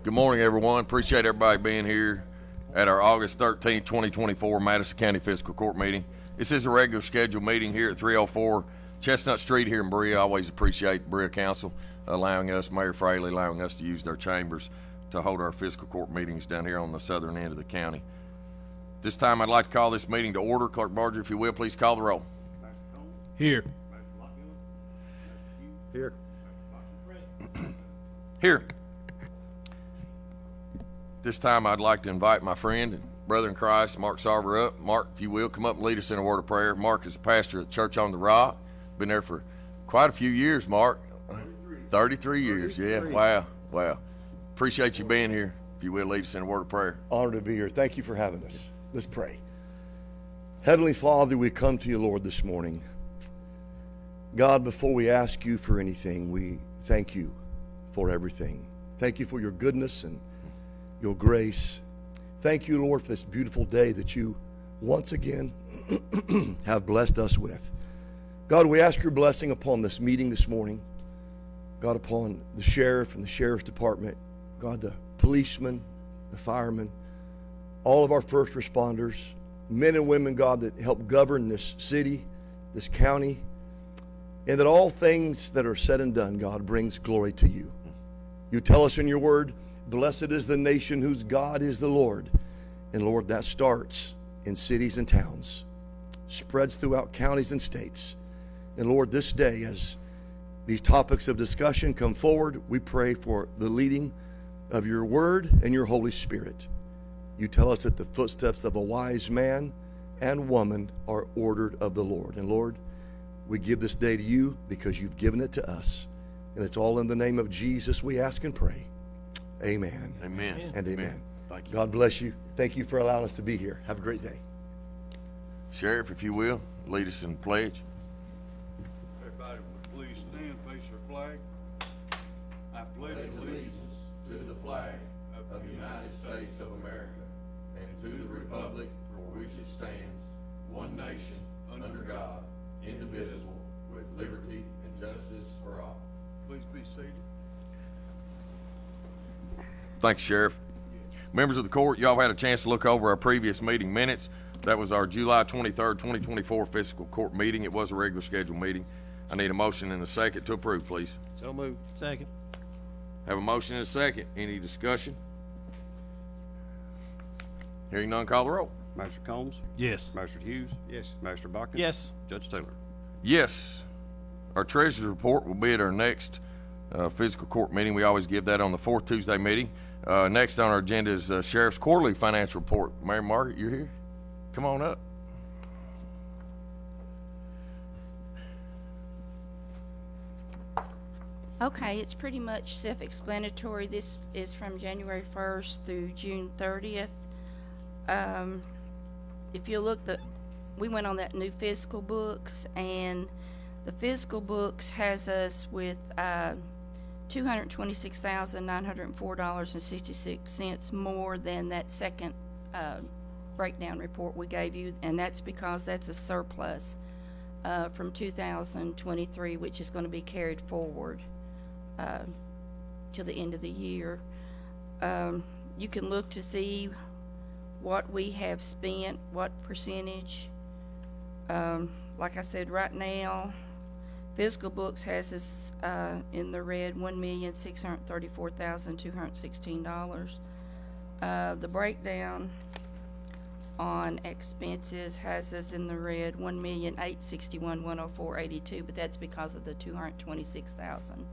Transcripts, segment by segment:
Good morning, everyone. Appreciate everybody being here at our August 13th, 2024 Madison County Fiscal Court meeting. This is a regular scheduled meeting here at 304 Chestnut Street here in Berea. I always appreciate Berea Council allowing us, Mayor Fraley, allowing us to use their chambers to hold our fiscal court meetings down here on the southern end of the county. This time I'd like to call this meeting to order. Clerk Barger, if you will, please call the roll. Here. Here. Here. This time I'd like to invite my friend and brother in Christ, Mark Sarver, up. Mark, if you will, come up and lead us in a word of prayer. Mark is a pastor at Church on the Rock. Been there for quite a few years, Mark. 33 years, yeah. Wow. Appreciate you being here. If you will, lead us in a word of prayer. Honored to be here. Thank you for having us. Let's pray. Heavenly Father, we come to you, Lord, this morning. God, before we ask you for anything, we thank you for everything. Thank you for your goodness and your grace. Thank you, Lord, for this beautiful day that you once again have blessed us with. God, we ask your blessing upon this meeting this morning. God, upon the sheriff and the sheriff's department. God, the policemen, the firemen, all of our first responders, men and women, God, that help govern this city, this county, and that all things that are said and done, God, brings glory to you. You tell us in your word, blessed is the nation whose God is the Lord. And Lord, that starts in cities and towns, spreads throughout counties and states. And Lord, this day, as these topics of discussion come forward, we pray for the leading of your word and your Holy Spirit. You tell us that the footsteps of a wise man and woman are ordered of the Lord. And Lord, we give this day to you because you've given it to us. And it's all in the name of Jesus we ask and pray. Amen. Amen. And amen. Thank you. God bless you. Thank you for allowing us to be here. Have a great day. Sheriff, if you will, lead us in pledge. Everybody would please stand, face your flag. I pledge allegiance to the flag of the United States of America and to the republic for which it stands, one nation, under God, indivisible, with liberty and justice for all. Please be seated. Thanks, Sheriff. Members of the court, y'all had a chance to look over our previous meeting minutes. That was our July 23rd, 2024 fiscal court meeting. It was a regular scheduled meeting. I need a motion and a second to approve, please. So moved. Second. Have a motion and a second. Any discussion? Hearing none, call the roll. Master Combs? Yes. Master Hughes? Yes. Master Bakken? Yes. Judge Taylor? Yes. Our treasurer's report will be at our next fiscal court meeting. We always give that on the fourth Tuesday meeting. Next on our agenda is Sheriff's Quarterly Financial Report. Mary Margaret, you're here? Come on up. Okay, it's pretty much self-explanatory. This is from January 1st through June 30th. If you look, we went on that new fiscal books, and the fiscal books has us with $226,904.66 more than that second breakdown report we gave you, and that's because that's a surplus from 2023, which is going to be carried forward to the end of the year. You can look to see what we have spent, what percentage. Like I said, right now, fiscal books has us in the red, $1,634,216. The breakdown on expenses has us in the red, $1,861,104.82, but that's because of the $226,000.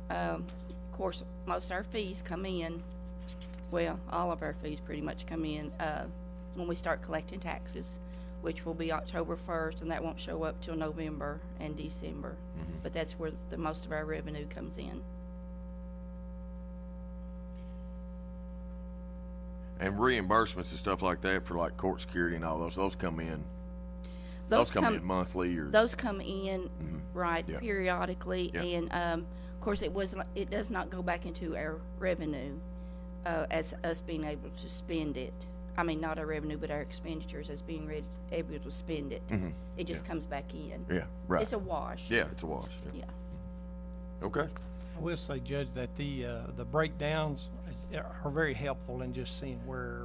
Of course, most of our fees come in, well, all of our fees pretty much come in when we start collecting taxes, which will be October 1st, and that won't show up till November and December. Mm-hmm. But that's where the most of our revenue comes in. And reimbursements and stuff like that for like court security and all those come in. Those come in monthly, or those come in right Yeah. periodically, Yeah. and of course it does not go back into our revenue as us being able to spend it. I mean, not our revenue, but our expenditures as being able to spend it. Mm-hmm. It just comes back in. Yeah, right. It's a wash. Yeah, it's a wash. Yeah. Okay. I will say, Judge, that the breakdowns are very helpful in just seeing where,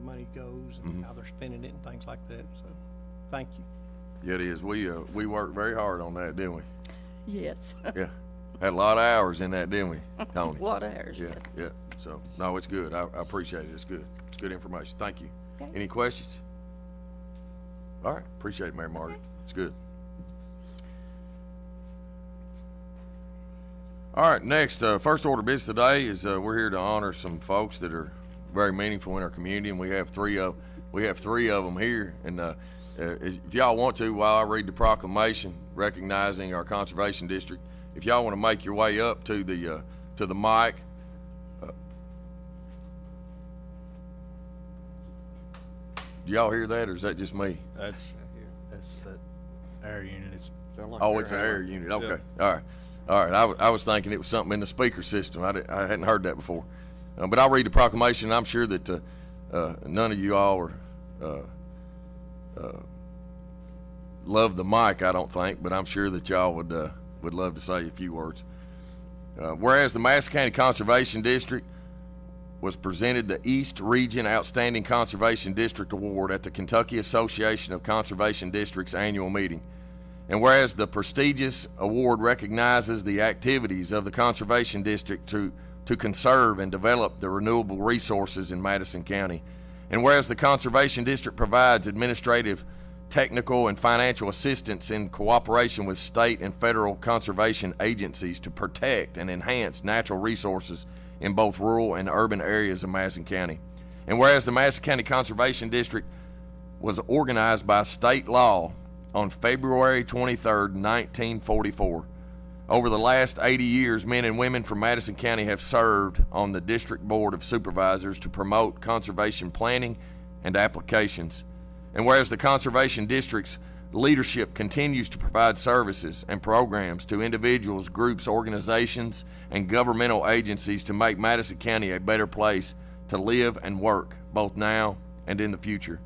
money goes and how they're spending it and things like that. So, thank you. Yeah, it is. We worked very hard on that, didn't we? Yes. Yeah. Had a lot of hours in that, didn't we, Tony? A lot of hours, Yeah, yes. yeah. So, no, it's good. I appreciate it. It's good. It's good information. Thank you. Okay. Any questions? All right. Appreciate it, Mary Margaret. It's good. All right, next, first order of business today is we're here to honor some folks that are very meaningful in our community, and we have three of them here. And if y'all want to, while I read the proclamation recognizing our conservation district, if y'all want to make your way up to the mic. Do y'all hear that, or is that just me? That's that air unit. It's Oh, it's an air unit. Okay. Yeah. All right. I was thinking it was something in the speaker system. I hadn't heard that before. But I'll read the proclamation. I'm sure that none of you all are love the mic, I don't think, but I'm sure that y'all would love to say a few words. Whereas the Madison County Conservation District was presented the East Region Outstanding Conservation District Award at the Kentucky Association of Conservation Districts annual meeting. And whereas the prestigious award recognizes the activities of the Conservation District to conserve and develop the renewable resources in Madison County. And whereas the Conservation District provides administrative, technical, and financial assistance in cooperation with state and federal conservation agencies to protect and enhance natural resources in both rural and urban areas of Madison County. And whereas the Madison County Conservation District was organized by state law on February 23rd, 1944. Over the last 80 years, men and women from Madison County have served on the District Board of Supervisors to promote conservation planning and applications. And whereas the Conservation District's leadership continues to provide services and programs to individuals, groups, organizations, and governmental agencies to make Madison County a better place to live and work, both now and in the future.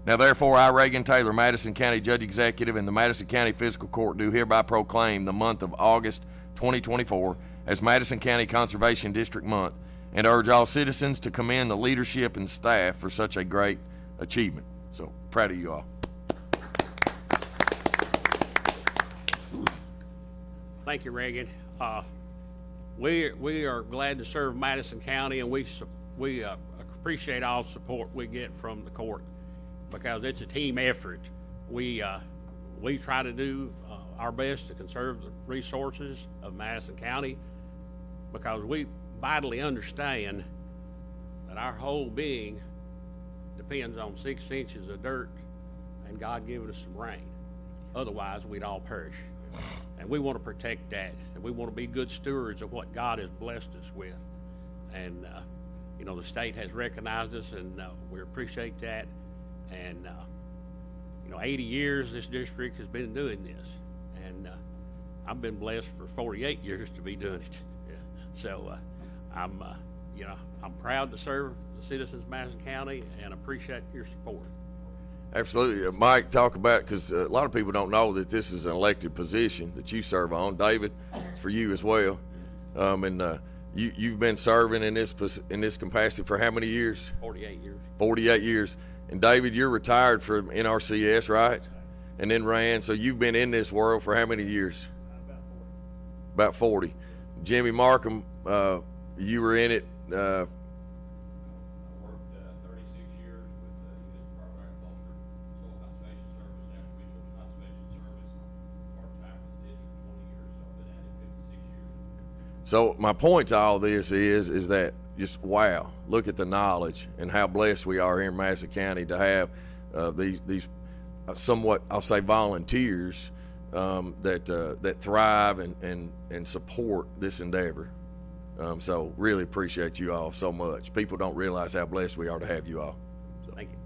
Now, therefore, I, Reagan Taylor, Madison County Judge Executive, and the Madison County Fiscal Court do hereby proclaim the month of August 2024 as Madison County Conservation District Month, and urge all citizens to commend the leadership and staff for such a great achievement. So, proud of you all. Thank you, Reagan. We are glad to serve Madison County, and we appreciate all the support we get from the court, because it's a team effort. We try to do our best to conserve the resources of Madison County, because we vitally understand that our whole being depends on 6 inches of dirt and God giving us some rain. Otherwise, we'd all perish. And we want to protect that, and we want to be good stewards of what God has blessed us with. And the state has recognized us, and we appreciate that. And 80 years this district has been doing this, and I've been blessed for 48 years to be doing it. So I'm proud to serve the citizens of Madison County and appreciate your support. Absolutely. Mike, talk about, because a lot of people don't know that this is an elected position that you serve on. David, it's for you as well. And you've been serving in this capacity for how many years? 48 years. 48 years. And David, you're retired from NRCS, right? And then ran. So you've been in this world for how many years? About 40. Jimmy Markham, you were in it. I worked 36 years with the U.S. Department of Agriculture, Soil Conservation Service, Natural Resource Conservation Service, part-time with the district 20 years, so I've been at it 56 years. So my point to all this is that just wow, look at the knowledge and how blessed we are here in Madison County to have these somewhat, I'll say, volunteers that thrive and support this endeavor. So really appreciate you all so much. People don't realize how blessed we are to have you all. So. Thank you.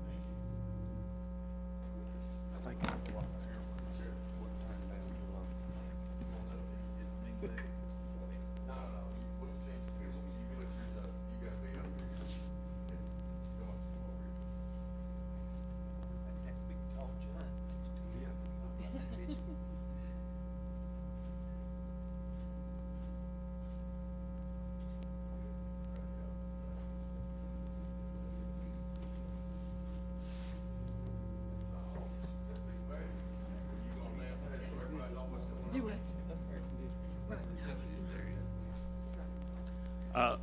The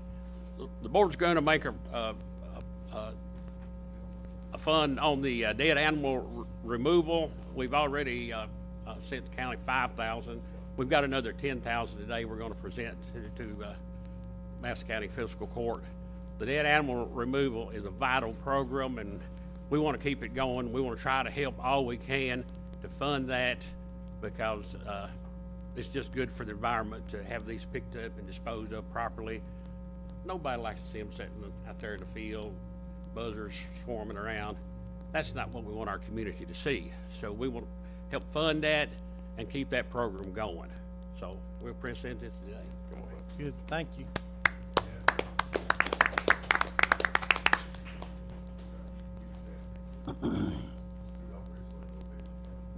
board's going to make a fund on the dead animal removal. We've already sent the county $5,000. We've got another $10,000 today we're going to present to Madison County Fiscal Court. The dead animal removal is a vital program, and we want to keep it going. We want to try to help all we can to fund that, because it's just good for the environment to have these picked up and disposed of properly. Nobody likes to see them sitting out there in the field, buzzers swarming around. That's not what we want our community to see. So we want to help fund that and keep that program going. So we'll present this today. Come on. Good, thank you.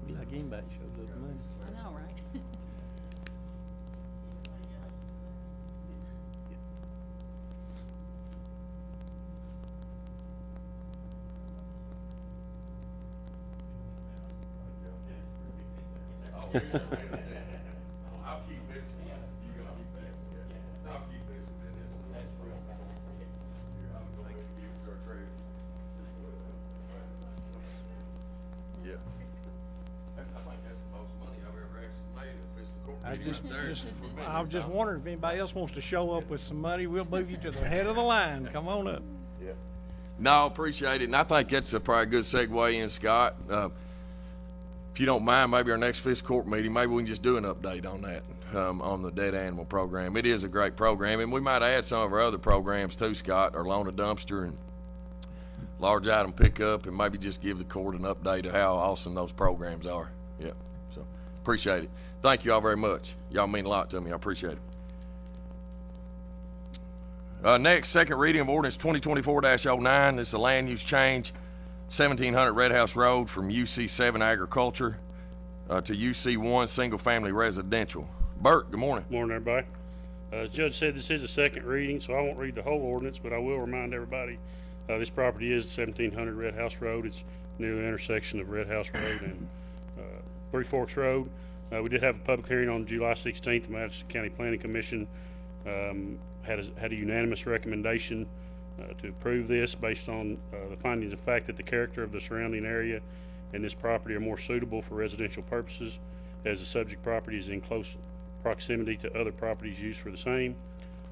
Like anybody shows up money. I know, right? I'll keep this one. You gonna keep that? Yeah. I'll keep this and then this one. That's real. Here, I'm gonna give it to our treasurer. Yeah. I think that's the most money I've ever actually made in fiscal court. I meeting just, right there. I was just wondering if anybody else wants to show up with some money, we'll move you to the head of the line. Come on up. Yeah. No, appreciate it. And I think that's probably a good segue in, Scott. If you don't mind, maybe our next fiscal court meeting, maybe we can just do an update on that, on the dead animal program. It is a great program, and we might add some of our other programs too, Scott, or loan a dumpster and large item pickup, and maybe just give the court an update of how awesome those programs are. Yeah, so appreciate it. Thank you all very much. Y'all mean a lot to me. I appreciate it. Next, second reading of ordinance 2024-09. This is a land use change, 1700 Red House Road from UC7 Agriculture to UC1 Single Family Residential. Bert, good morning. Morning, everybody. As Judge said, this is a second reading, so I won't read the whole ordinance, but I will remind everybody, this property is 1700 Red House Road. It's near the intersection of Red House Road and Three Forks Road. We did have a public hearing on July 16th. The Madison County Planning Commission had a unanimous recommendation to approve this based on the findings of fact that the character of the surrounding area and this property are more suitable for residential purposes, as the subject property is in close proximity to other properties used for the same,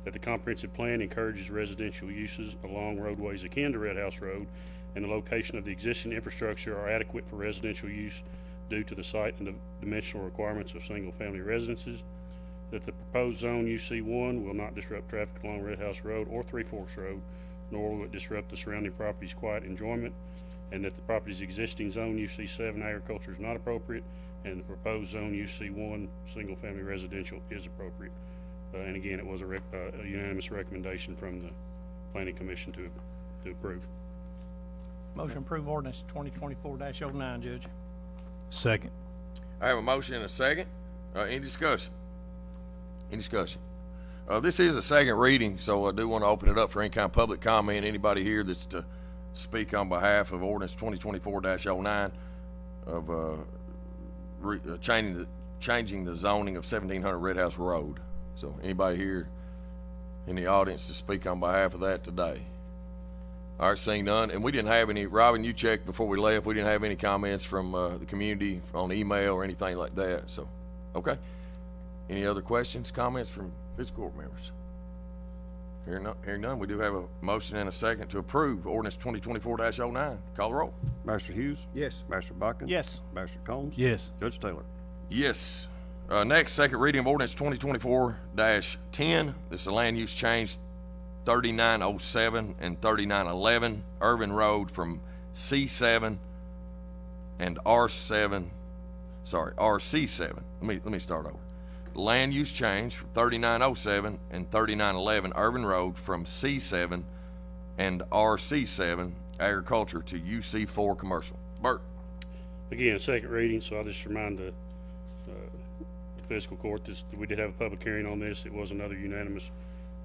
that the comprehensive plan encourages residential uses along roadways akin to Red House Road, and the location of the existing infrastructure are adequate for residential use due to the site and the dimensional requirements of single-family residences, that the proposed zone UC1 will not disrupt traffic along Red House Road or Three Forks Road, nor will it disrupt the surrounding property's quiet enjoyment, and that the property's existing zone UC7 agriculture is not appropriate, and the proposed zone UC1 single-family residential is appropriate. And again, it was a unanimous recommendation from the Planning Commission to approve. Motion to approve ordinance 2024-09, Judge. Second. I have a motion and a second. Any discussion? Any discussion? This is a second reading, so I do want to open it up for any kind of public comment. Anybody here that's to speak on behalf of ordinance 2024-09 of changing the zoning of 1700 Red House Road. So anybody here in the audience to speak on behalf of that today? All right, seeing none. And we didn't have any, Robin, you checked before we left, we didn't have any comments from the community on email or anything like that. So, okay. Any other questions, comments from fiscal court members? Hearing none, we do have a motion and a second to approve ordinance 2024-09. Call the roll. Master Hughes? Yes. Master Buckin? Yes. Master Combs? Yes. Judge Taylor? Yes. Next, second reading of ordinance 2024-10. This is a land use change 3907 and 3911 Irvin Road from C7 and R7, RC7. Let me start over. Land use change from 3907 and 3911 Irvin Road from C7 and RC7 agriculture to UC4 commercial. Bert. Again, a second reading, so I'll just remind the fiscal court that we did have a public hearing on this. It was another unanimous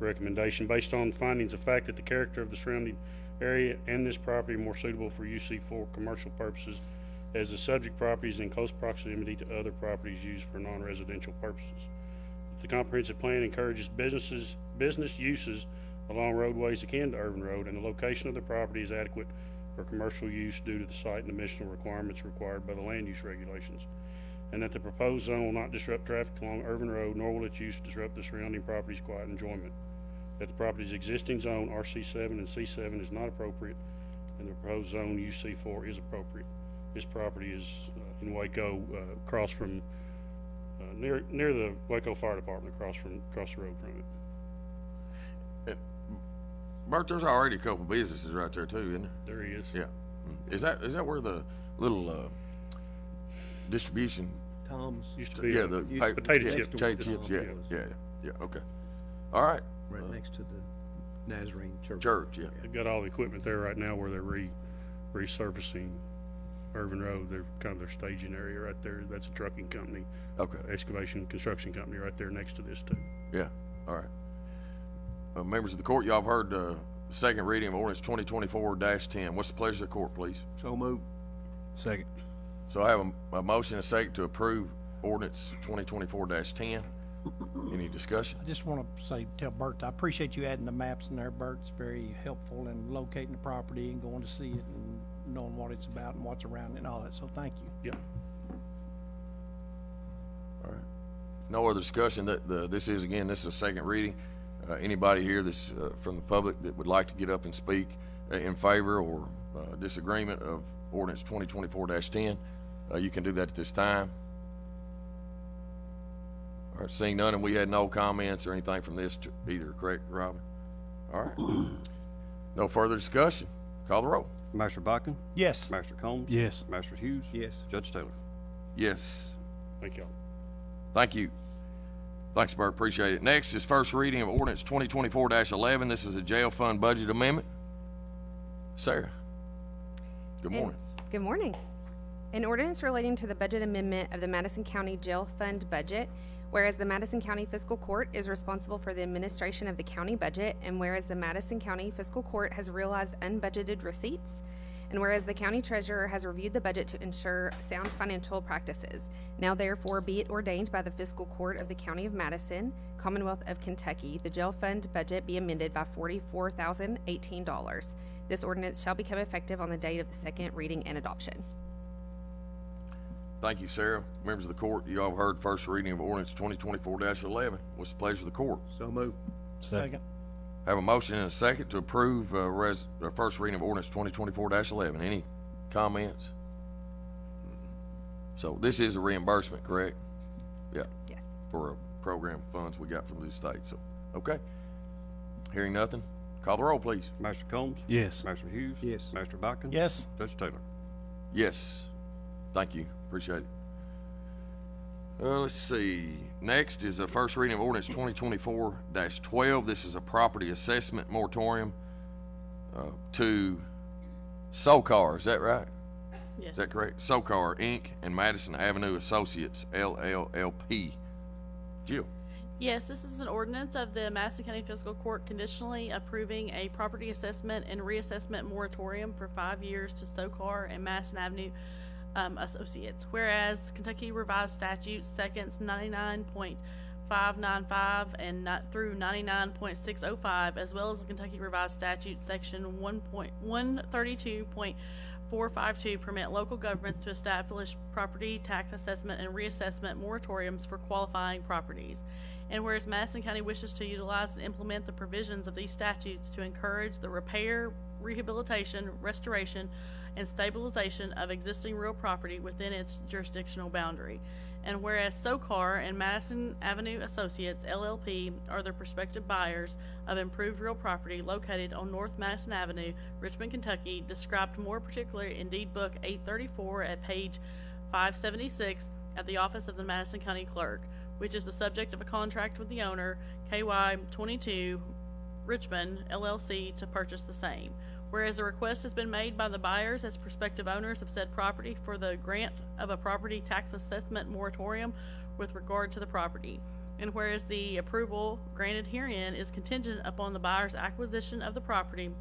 recommendation based on findings of fact that the character of the surrounding area and this property are more suitable for UC4 commercial purposes, as the subject property is in close proximity to other properties used for non-residential purposes. The comprehensive plan encourages businesses business uses along roadways akin to Irvin Road, and the location of the property is adequate for commercial use due to the site and dimensional requirements required by the land use regulations, and that the proposed zone will not disrupt traffic along Irvin Road, nor will its use disrupt the surrounding property's quiet enjoyment. That the property's existing zone, RC7 and C7, is not appropriate, and the proposed zone, UC4, is appropriate. This property is in Waco, across from, near the Waco Fire Department, across the road from it. Bert, there's already a couple businesses right there too, isn't there? There he is. Yeah. Is that where the little distribution? Tom's, Used to be Yeah, a the potato yeah, chip. potato chips. Yeah. Okay. All right. right next to the Nazarene Church. Church. Yeah. They've got all the equipment there right now where they're resurfacing Irvin Road. They're kind of their staging area right there. That's a trucking company, Okay. excavation construction company right there next to this too. Yeah. All right. Members of the court, y'all have heard the second reading of ordinance 2024-10. What's the pleasure of the court, please? So moved. Second. So I have a motion and a second to approve ordinance 2024-10. Any discussion? I just want to tell Bert, I appreciate you adding the maps in there, Bert. It's very helpful in locating the property and going to see it and knowing what it's about and what's around it and all that, so thank you. Yeah. All right. No other discussion. This is a second reading. Anybody here that's from the public that would like to get up and speak in favor or disagreement of ordinance 2024-10, you can do that at this time. All right, seeing none, and we had no comments or anything from this either, correct, Robin? All right. No further discussion. Call the roll. Master Botkin, Yes. Master Combs. Yes. Master Hughes. Yes. Judge Taylor. Yes. Thank y'all. Thank you. Thanks, Bert. Appreciate it. Next is first reading of ordinance 2024-11. This is a jail fund budget amendment. Sarah. Good morning. Good morning. An ordinance relating to the budget amendment of the Madison County Jail Fund budget, whereas the Madison County Fiscal Court is responsible for the administration of the county budget, and whereas the Madison County Fiscal Court has realized unbudgeted receipts, and whereas the county treasurer has reviewed the budget to ensure sound financial practices, now therefore be it ordained by the Fiscal Court of the County of Madison, Commonwealth of Kentucky, the jail fund budget be amended by $44,018. This ordinance shall become effective on the date of the second reading and adoption. Thank you, Sarah. Members of the court, you all have heard first reading of ordinance 2024-11. What's the pleasure of the court? So moved. Second. Have a motion and a second to approve first reading of ordinance 2024-11. Any comments? So this is a reimbursement, correct? Yeah. Yes. For a program funds we got from the state. So, okay. Hearing nothing, call the roll, please. Master Combs. Yes. Master Hughes. Yes. Master Botkin. Yes. Judge Taylor. Yes. Thank you. Appreciate it. Let's see. Next is a first reading of ordinance 2024-12. This is a property assessment moratorium to SoCar. Is that right? Yes. Is that correct? SoCar Inc. and Madison Avenue Associates LLLP. Jill. Yes, this is an ordinance of the Madison County Fiscal Court conditionally approving a property assessment and reassessment moratorium for 5 years to SoCar and Madison Avenue Associates. Whereas Kentucky Revised Statute Seconds 99.595 and through 99.605, as well as the Kentucky Revised Statute Section 132.452 permit local governments to establish property tax assessment and reassessment moratoriums for qualifying properties. And whereas Madison County wishes to utilize and implement the provisions of these statutes to encourage the repair, rehabilitation, restoration, and stabilization of existing real property within its jurisdictional boundary. And whereas SoCar and Madison Avenue Associates LLP are the prospective buyers of improved real property located on North Madison Avenue, Richmond, Kentucky, described more particularly in Deed Book 834 at page 576 at the office of the Madison County Clerk, which is the subject of a contract with the owner, KY 22 Richmond LLC, to purchase the same. Whereas a request has been made by the buyers as prospective owners of said property for the grant of a property tax assessment moratorium with regard to the property. And whereas the approval granted herein is contingent upon the buyer's acquisition of the property,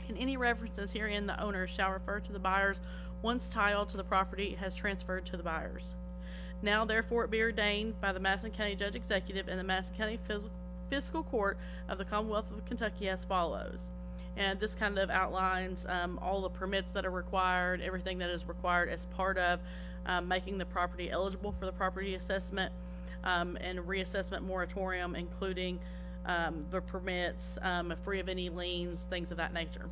and any references herein the owners shall refer to the buyers once title to the property has transferred to the buyers. Now therefore it be ordained by the Madison County Judge Executive and the Madison County Fiscal Court of the Commonwealth of Kentucky as follows. And this kind of outlines all the permits that are required, everything that is required as part of making the property eligible for the property assessment and reassessment moratorium, including the permits, free of any liens, things of that nature.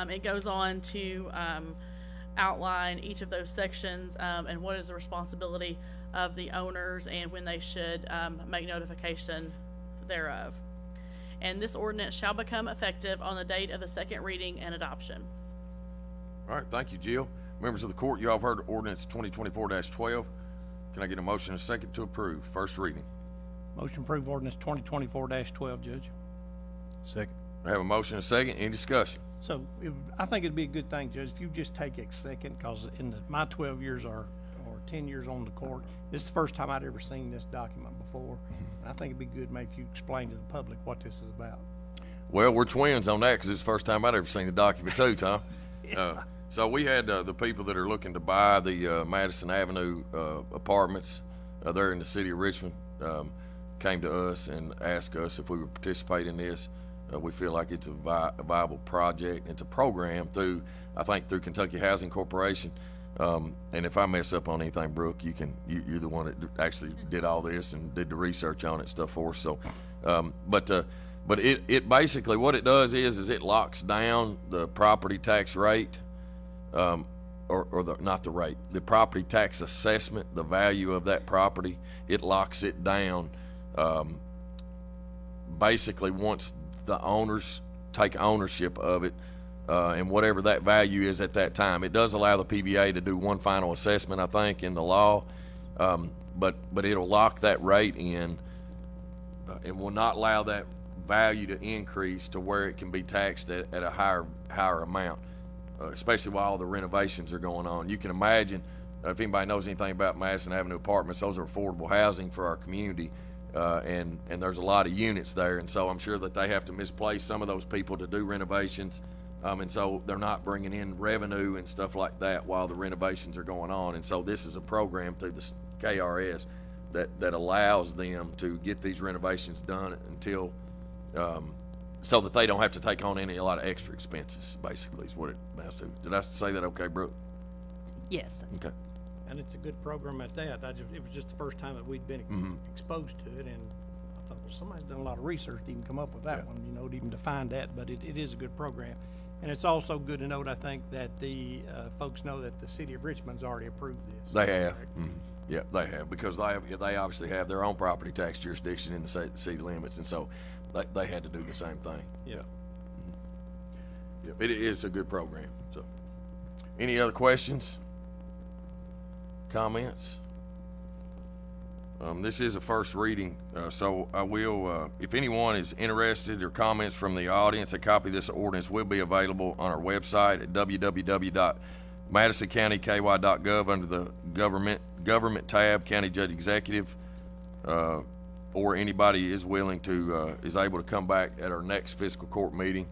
It goes on to outline each of those sections and what is the responsibility of the owners and when they should make notification thereof. And this ordinance shall become effective on the date of the second reading and adoption. All right, thank you, Jill. Members of the court, you all have heard ordinance 2024-12. Can I get a motion and a second to approve? First reading. Motion to approve ordinance 2024-12, Judge. Second. I have a motion and a second. Any discussion? So I think it'd be a good thing, Judge, if you just take a second, because in my 12 years or 10 years on the court, this is the first time I'd ever seen this document before. And I think it'd be good maybe if you explain to the public what this is about. Well, we're twins on that because it's the first time I'd ever seen the document too, Tom. So we had the people that are looking to buy the Madison Avenue apartments there in the city of Richmond came to us and asked us if we would participate in this. We feel like it's a viable project. It's a program through Kentucky Housing Corporation. And if I mess up on anything, Brooke, you're the one that actually did all this and did the research on it and stuff for us. So, but it basically what it does is it locks down the property tax rate, the property tax assessment, the value of that property. It locks it down. Basically, once the owners take ownership of it, and whatever that value is at that time. It does allow the PBA to do one final assessment, I think, in the law, but it'll lock that rate in and will not allow that value to increase to where it can be taxed at a higher amount, especially while all the renovations are going on. You can imagine, if anybody knows anything about Madison Avenue apartments, those are affordable housing for our community, and there's a lot of units there, and so I'm sure that they have to misplace some of those people to do renovations. And so they're not bringing in revenue and stuff like that while the renovations are going on. And so this is a program through the KRS that allows them to get these renovations done until, so that they don't have to take on a lot of extra expenses, basically, is what it amounts to. Did I say that okay, Brooke? Yes. Okay. And it's a good program at that. It was just the first time that we'd been exposed to it, and I thought, well, somebody's done a lot of research to even come up with that one, to even define that, but it is a good program. And it's also good to note, I think, that the folks know that the city of Richmond's already approved this. They have. Mm-hmm. Yeah, they have, because they obviously have their own property tax jurisdiction in the city limits, and so they had to do the same thing. Yeah. Mm-hmm. Yeah, it is a good program. So, any other questions? Comments? This is a first reading, so I will, if anyone is interested or comments from the audience, a copy of this ordinance will be available on our website at www.madisoncountyky.gov under the government tab, County Judge Executive, or anybody is able to come back at our next fiscal court meeting.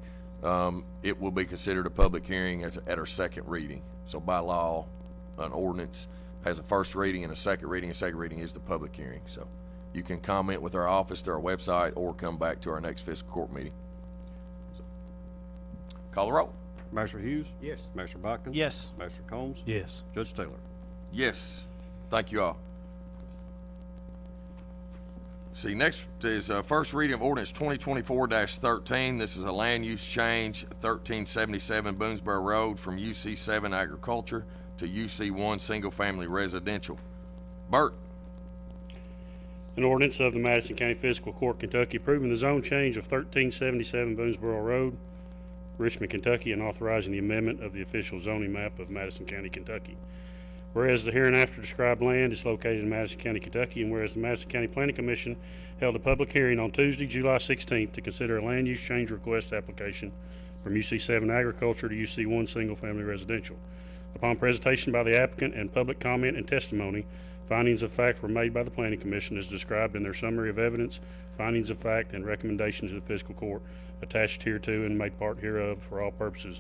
It will be considered a public hearing at our second reading. So by law, an ordinance has a first reading and a second reading. A second reading is the public hearing. So you can comment with our office through our website or come back to our next fiscal court meeting. So, call the roll. Master Hughes? Yes. Master Bachman? Yes. Master Combs? Yes. Judge Taylor? Yes. Thank you all. See, next is first reading of ordinance 2024-13. This is a land use change, 1377 Boonesboro Road from UC7 Agriculture to UC1 Single Family Residential. Bert. An ordinance of the Madison County Fiscal Court, Kentucky, approving the zone change of 1377 Boonesboro Road, Richmond, Kentucky, and authorizing the amendment of the official zoning map of Madison County, Kentucky. Whereas the hereinafter described land is located in Madison County, Kentucky, and whereas the Madison County Planning Commission held a public hearing on Tuesday, July 16th to consider a land use change request application from UC7 Agriculture to UC1 Single Family Residential. Upon presentation by the applicant and public comment and testimony, findings of fact were made by the Planning Commission as described in their summary of evidence, findings of fact, and recommendations of the fiscal court attached hereto and made part hereof for all purposes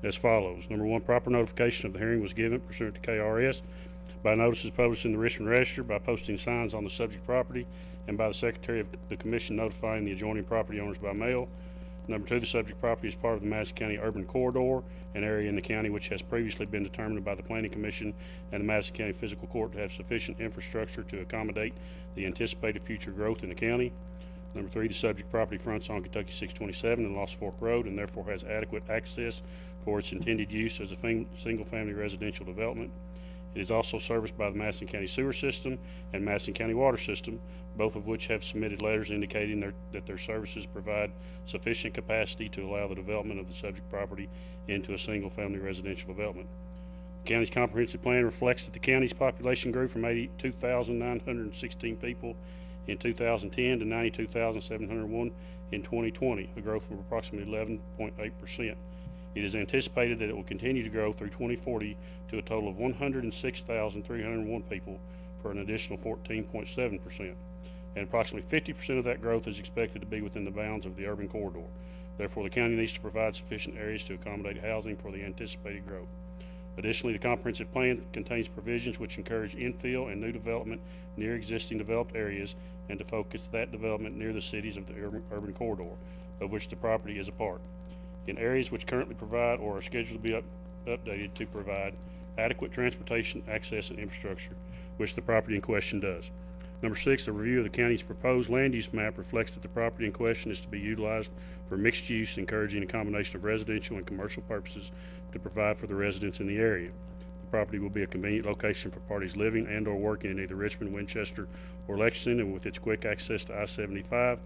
as follows. Number one, proper notification of the hearing was given pursuant to KRS by notices published in the Richmond Register by posting signs on the subject property and by the Secretary of the Commission notifying the adjoining property owners by mail. Number 2, the subject property is part of the Madison County Urban Corridor, an area in the county which has previously been determined by the Planning Commission and the Madison County Fiscal Court to have sufficient infrastructure to accommodate the anticipated future growth in the county. Number 3, the subject property fronts on Kentucky 627 and Lost Fork Road and therefore has adequate access for its intended use as a single-family residential development. It is also serviced by the Madison County Sewer System and Madison County Water System, both of which have submitted letters indicating that their services provide sufficient capacity to allow the development of the subject property into a single-family residential development. The county's comprehensive plan reflects that the county's population grew from 82,916 people in 2010 to 92,701 in 2020, a growth of approximately 11.8%. It is anticipated that it will continue to grow through 2040 to a total of 106,301 people for an additional 14.7%. And approximately 50% of that growth is expected to be within the bounds of the urban corridor. Therefore, the county needs to provide sufficient areas to accommodate housing for the anticipated growth. Additionally, the comprehensive plan contains provisions which encourage infill and new development near existing developed areas and to focus that development near the cities of the urban corridor, of which the property is a part. In areas which currently provide or are scheduled to be updated to provide adequate transportation, access, and infrastructure, which the property in question does. Number 6, the review of the county's proposed land use map reflects that the property in question is to be utilized for mixed use, encouraging a combination of residential and commercial purposes to provide for the residents in the area. The property will be a convenient location for parties living and or working in either Richmond, Winchester, or Lexington, and with its quick access to I-75,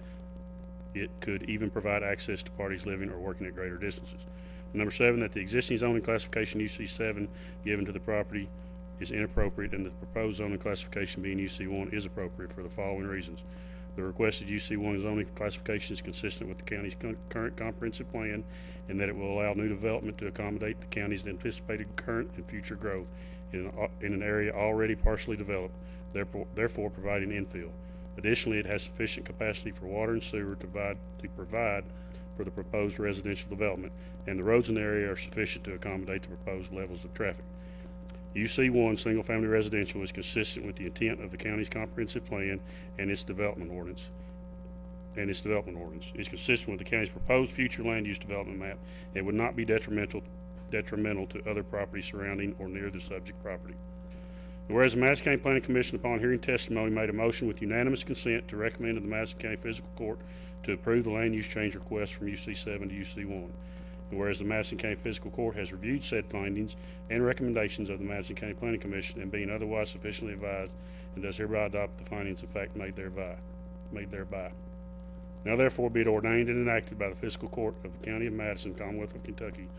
it could even provide access to parties living or working at greater distances. Number 7, that the existing zoning classification UC7 given to the property is inappropriate and the proposed zoning classification being UC1 is appropriate for the following reasons. The requested UC1 zoning classification is consistent with the county's current comprehensive plan in that it will allow new development to accommodate the county's anticipated current and future growth in an area already partially developed, therefore providing infill. Additionally, it has sufficient capacity for water and sewer to provide for the proposed residential development, and the roads in the area are sufficient to accommodate the proposed levels of traffic. UC1 single-family residential is consistent with the intent of the county's comprehensive plan and its development ordinance. It's consistent with the county's proposed future land use development map and would not be detrimental to other property surrounding or near the subject property. Whereas the Madison County Planning Commission, upon hearing testimony, made a motion with unanimous consent to recommend to the Madison County Fiscal Court to approve the land use change request from UC7 to UC1. And whereas the Madison County Fiscal Court has reviewed said findings and recommendations of the Madison County Planning Commission and being otherwise sufficiently advised, and does hereby adopt the findings of fact made thereby. Now therefore be it ordained and enacted by the Fiscal Court of the County of Madison, Commonwealth of Kentucky,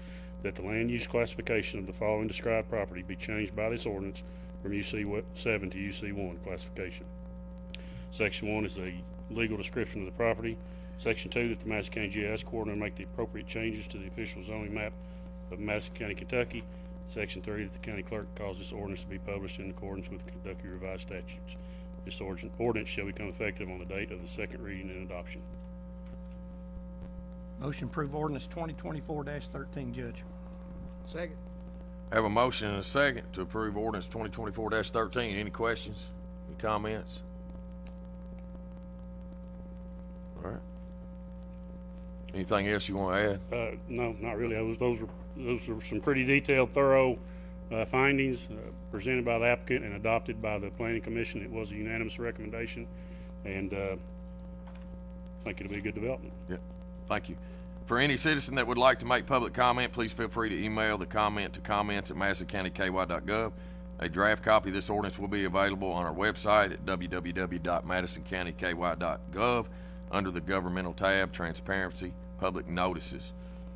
that the land use classification of the following described property be changed by this ordinance from UC7 to UC1 classification. Section 1 is the legal description of the property. Section 2, that the Madison County GIS Coordinator make the appropriate changes to the official zoning map of Madison County, Kentucky. Section 3, that the county clerk cause this ordinance to be published in accordance with the Kentucky Revised Statutes. This ordinance shall become effective on the date of the second reading and adoption. Motion to approve ordinance 2024-13, Judge. Second. Have a motion and a second to approve ordinance 2024-13. Any questions? Any comments? All right. Anything else you want to add? No, not really. Those are some pretty detailed, thorough findings presented by the applicant and adopted by the Planning Commission. It was a unanimous recommendation, and I think it'll be a good development. Yeah. Thank you. For any citizen that would like to make public comment, please feel free to email the comment to comments@madisoncountyky.gov. A draft copy of this ordinance will be available on our website at www.madisoncountyky.gov under the Governmental tab, Transparency, Public Notices.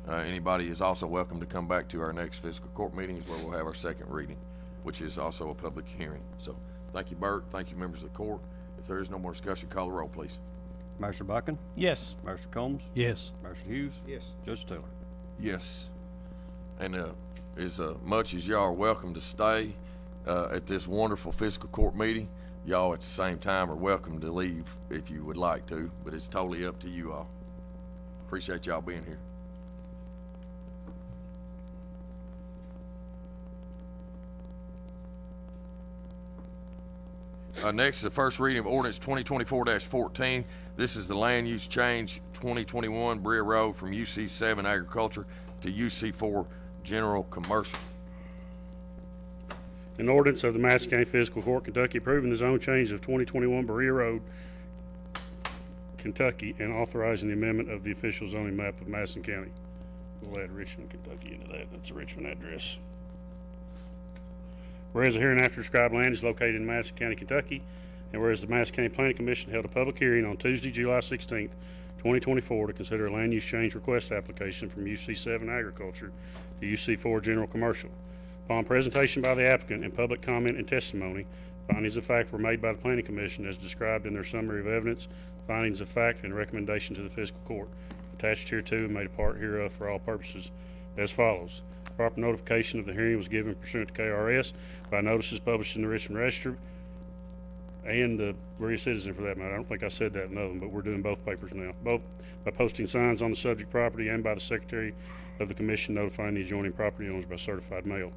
Anybody is also welcome to come back to our next fiscal court meetings where we'll have our second reading, which is also a public hearing. So thank you, Bert. Thank you, members of the court. If there is no more discussion, call the roll, please. Marshall Buchan, Yes. Marshall Combs, Yes. Marshall Hughes, Yes. Judge Taylor. Yes. And as much as y'all are welcome to stay at this wonderful fiscal court meeting, y'all at the same time are welcome to leave if you would like to, but it's totally up to you all. Appreciate y'all being here. Next is the first reading of ordinance 2024-14. This is the land use change 2021 Brea Road from UC7 Agriculture to UC4 General Commercial. An ordinance of the Madison County Fiscal Court, Kentucky, approving the zone change of 2021 Berea Road, Kentucky, and authorizing the amendment of the official zoning map of Madison County. We'll add Richmond, Kentucky into that. That's a Richmond address. Whereas the hereinafter described land is located in Madison County, Kentucky, and whereas the Madison County Planning Commission held a public hearing on Tuesday, July 16th, 2024, to consider a land use change request application from UC7 Agriculture to UC4 General Commercial. Upon presentation by the applicant and public comment and testimony, findings of fact were made by the Planning Commission as described in their summary of evidence, findings of fact, and recommendation to the Fiscal Court, attached hereto and made a part hereof for all purposes as follows. Proper notification of the hearing was given pursuant to KRS by notices published in the Richmond Register and the Berea Citizen, for that matter. I don't think I said that in another one, but we're doing both papers now. Both by posting signs on the subject property and by the Secretary of the Commission notifying the adjoining property owners by certified mail.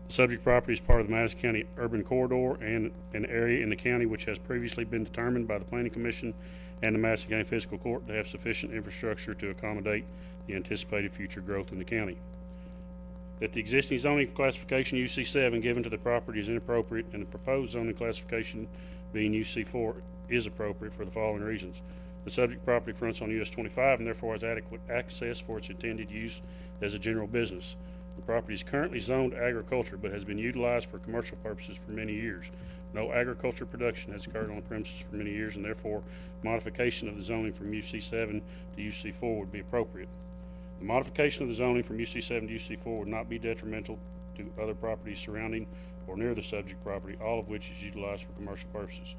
The subject property is part of the Madison County Urban Corridor and an area in the county which has previously been determined by the Planning Commission and the Madison County Fiscal Court to have sufficient infrastructure to accommodate the anticipated future growth in the county. That the existing zoning classification UC7 given to the property is inappropriate, and the proposed zoning classification being UC4 is appropriate for the following reasons. The subject property fronts on US 25 and therefore has adequate access for its intended use as a general business. The property is currently zoned agriculture but has been utilized for commercial purposes for many years. No agriculture production has occurred on the premises for many years, and therefore modification of the zoning from UC7 to UC4 would be appropriate. The modification of the zoning from UC7 to UC4 would not be detrimental to other properties surrounding or near the subject property, all of which is utilized for commercial purposes.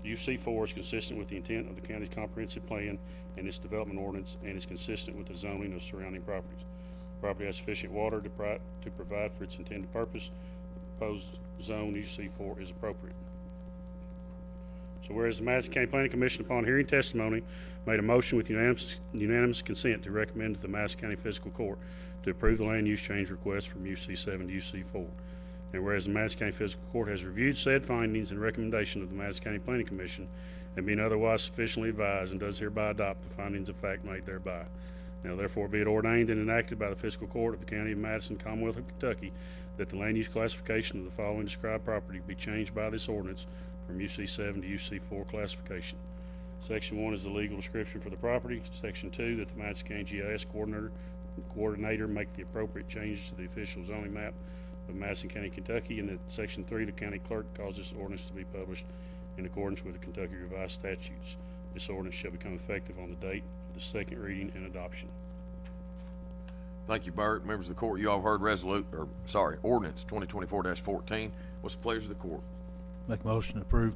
The UC4 is consistent with the intent of the county's comprehensive plan and its development ordinance, and is consistent with the zoning of surrounding properties. The property has sufficient water to provide for its intended purpose. The proposed zone UC4 is appropriate. So whereas the Madison County Planning Commission, upon hearing testimony, made a motion with unanimous consent to recommend to the Madison County Fiscal Court to approve the land use change request from UC7 to UC4. And whereas the Madison County Fiscal Court has reviewed said findings and recommendation of the Madison County Planning Commission and being otherwise sufficiently advised, and does hereby adopt the findings of fact made thereby. Now therefore be it ordained and enacted by the Fiscal Court of the County of Madison, Commonwealth of Kentucky, that the land use classification of the following described property be changed by this ordinance from UC7 to UC4 classification. Section 1 is the legal description for the property. Section 2, that the Madison County GIS coordinator make the appropriate changes to the official zoning map of Madison County, Kentucky, and that Section 3, the county clerk cause this ordinance to be published in accordance with the Kentucky Revised Statutes. This ordinance shall become effective on the date of the second reading and adoption. Thank you, Bert. Members of the court, you all heard ordinance 2024-14. What's the pleasure of the court? Make a motion to approve.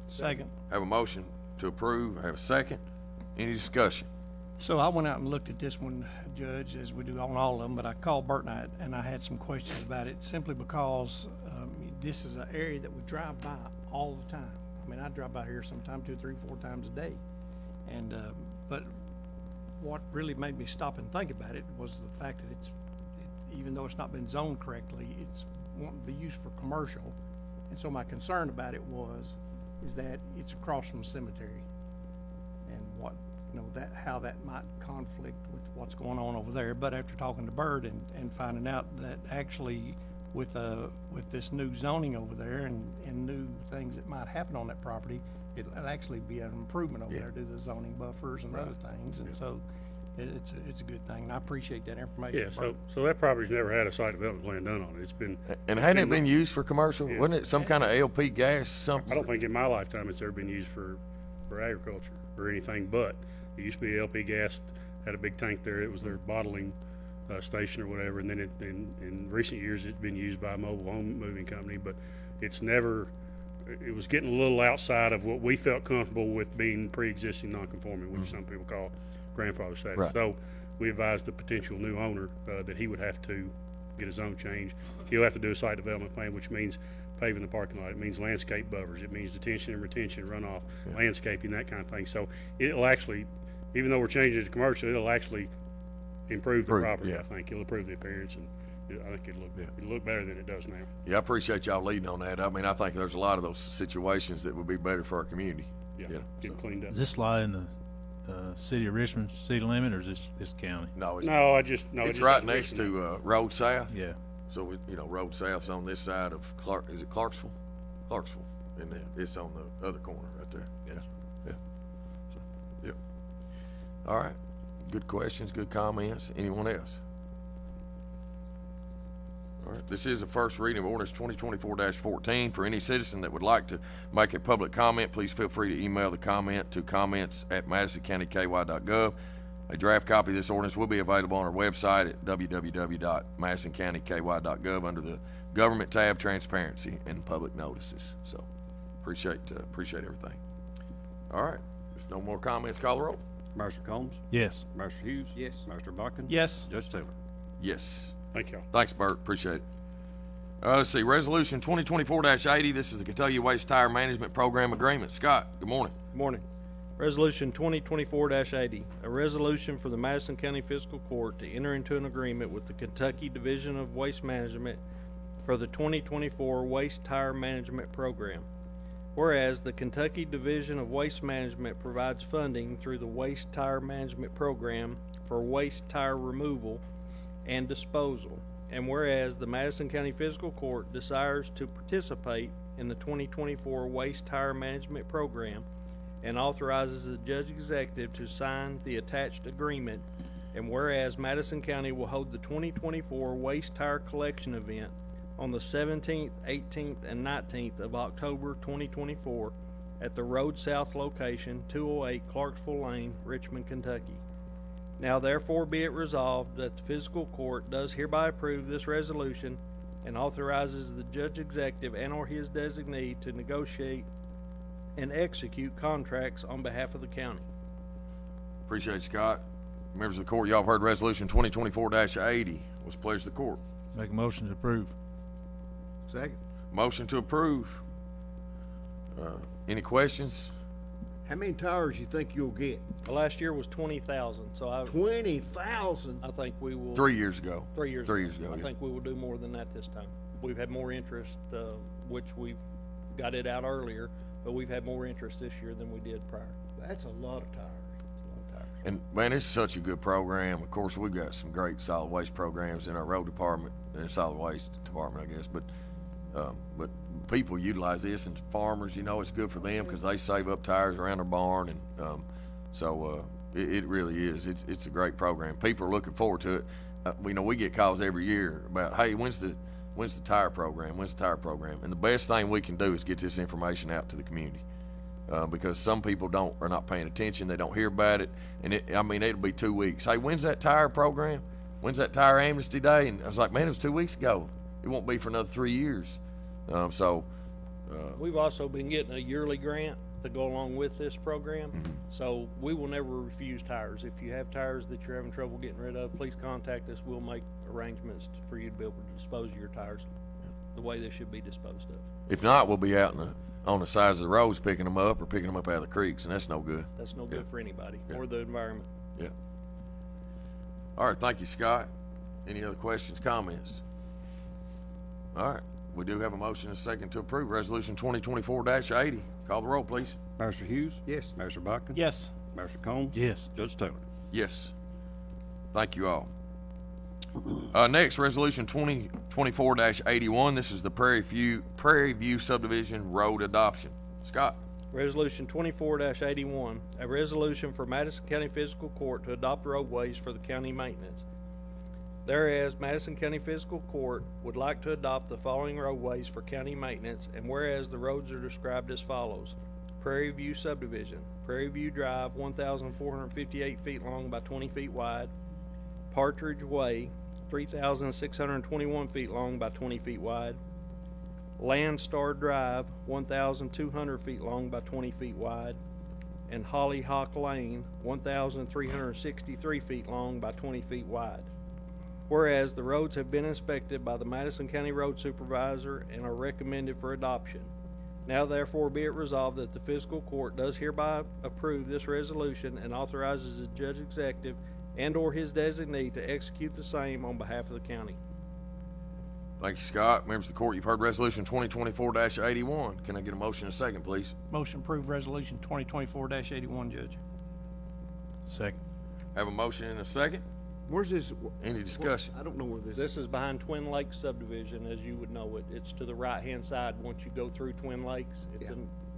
Second. Have a motion to approve. Have a second. Any discussion? So I went out and looked at this one, Judge, as we do on all of them, but I called Bert and I had some questions about it simply because this is an area that we drive by all the time. I mean, I drive by here sometime 2, 3, 4 times a day. And, but what really made me stop and think about it was the fact that even though it's not been zoned correctly, it's wanting to be used for commercial. And so my concern about it is that it's across from a cemetery, and how that might conflict with what's going on over there. But after talking to Bird and finding out that actually with this new zoning over there and new things that might happen on that property, it'll actually be an improvement over there due to the zoning buffers and other things. And so it's a good thing, and I appreciate that information. Yeah, so that property's never had a site development plan done on it. It's been. And hadn't it been used for commercial? Yeah. Wasn't it some kind of LP gas, something? I don't think in my lifetime it's ever been used for agriculture or anything but. It used to be LP gas, had a big tank there. It was their bottling station or whatever, and then in recent years it's been used by a mobile home moving company, but it was getting a little outside of what we felt comfortable with being pre-existing non-conforming, which some people call grandfather status. Right. So we advised the potential new owner that he would have to get his zone change. He'll have to do a site development plan, which means paving the parking lot. It means landscape buffers. It means detention and retention, runoff, landscaping, that kind of thing. So it'll actually, even though we're changing it to commercial, it'll actually improve the property. I think it'll improve the appearance I think it'll look better than it does now. Yeah, I appreciate y'all leading on that. I mean, I think there's a lot of those situations that would be better for our community. Yeah, You know, getting cleaned up. Does this lie in the city of Richmond city limit, or is this county? No, it's, It's right next to Road South. Yeah. So, Road South's on this side of is it Clarksville? Clarksville. And then it's on the other corner right there. Yeah. Yeah. So, yep. All right. Good questions, good comments. Anyone else? All right. This is the first reading of ordinance 2024-14. For any citizen that would like to make a public comment, please feel free to email the comment to comments@madisoncountyky.gov. A draft copy of this ordinance will be available on our website at www.madisoncountyky.gov under the Government tab, Transparency and Public Notices. So, appreciate everything. All right. If no more comments, call the roll. Marshall Combs? Yes. Marshall Hughes? Yes. Marshall Bodkin? Yes. Judge Taylor? Yes. Thank y'all. Thanks, Bert. Appreciate it. Let's see. Resolution 2024-80. This is the Kentucky Waste Tire Management Program Agreement. Scott, good morning. Good morning. Resolution 2024-80, a resolution for the Madison County Fiscal Court to enter into an agreement with the Kentucky Division of Waste Management for the 2024 Waste Tire Management Program. Whereas the Kentucky Division of Waste Management provides funding through the Waste Tire Management Program for waste tire removal and disposal. And whereas the Madison County Fiscal Court desires to participate in the 2024 Waste Tire Management Program and authorizes the judge executive to sign the attached agreement. And whereas Madison County will hold the 2024 Waste Tire Collection Event on the 17th, 18th, and 19th of October 2024 at the Road South location, 208 Clarksville Lane, Richmond, Kentucky. Now therefore be it resolved that the Fiscal Court does hereby approve this resolution and authorizes the judge executive and or his designee to negotiate and execute contracts on behalf of the county. Appreciate it, Scott. Members of the court, y'all have heard Resolution 2024-80. What's the pleasure of the court? Make a motion to approve. Second. Motion to approve. Any questions? How many tires you think you'll get? Last year was 20,000, so I 20,000? think we will. 3 years ago. 3 years. 3 years ago. I yeah. think we will do more than that this time. We've had more interest, which we've got it out earlier, but we've had more interest this year than we did prior. That's a lot of tires. And man, it's such a good program. Of course, we've got some great solid waste programs in our road department and solid waste department, I guess. But people utilize this, and farmers, it's good for them because they save up tires around their barn, and it really is. It's a great program. People are looking forward to it. We get calls every year about, hey, when's the tire program? When's the tire program? And the best thing we can do is get this information out to the community. Because some people are not paying attention. They don't hear about it. And it'll be 2 weeks. Hey, when's that tire program? When's that tire amnesty day? And I was like, man, it was 2 weeks ago. It won't be for another 3 years. We've also been getting a yearly grant to go along with this program. Mm-hmm. So we will never refuse tires. If you have tires that you're having trouble getting rid of, please contact us. We'll make arrangements for you to be able to dispose of your tires the way they should be disposed of. If not, we'll be out on the sides of the roads picking them up or picking them up out of the creeks, and that's no good. That's no good for anybody or the environment. Yeah. All right, thank you, Scott. Any other questions, comments? All right, we do have a motion and a second to approve Resolution 2024-80. Call the roll, please. Marshall Hughes? Yes. Marshall Bodkin? Yes. Marshall Combs? Yes. Judge Taylor? Yes. Thank you all. Next, Resolution 2024-81. This is the Prairie View Subdivision Road Adoption. Scott. Resolution 24-81, a resolution for Madison County Fiscal Court to adopt roadways for the county maintenance. Whereas Madison County Fiscal Court would like to adopt the following roadways for county maintenance, and whereas the roads are described as follows: Prairie View Subdivision, Prairie View Drive, 1,458 feet long by 20 feet wide; Partridge Way, 3,621 feet long by 20 feet wide; Landstar Drive, 1,200 feet long by 20 feet wide; and Hollyhock Lane, 1,363 feet long by 20 feet wide. Whereas the roads have been inspected by the Madison County Road Supervisor and are recommended for adoption. Now therefore be it resolved that the Fiscal Court does hereby approve this resolution and authorizes the judge executive and or his designee to execute the same on behalf of the county. Thank you, Scott. Members of the court, you've heard Resolution 2024-81. Can I get a motion and a second, please? Motion approved resolution 2024-81, Judge. Second. Have a motion and a second. Where's this? Any discussion? I don't know where this is. This is behind Twin Lakes subdivision, as you would know it. It's to the right-hand side once you go through Twin Lakes. It's Yeah.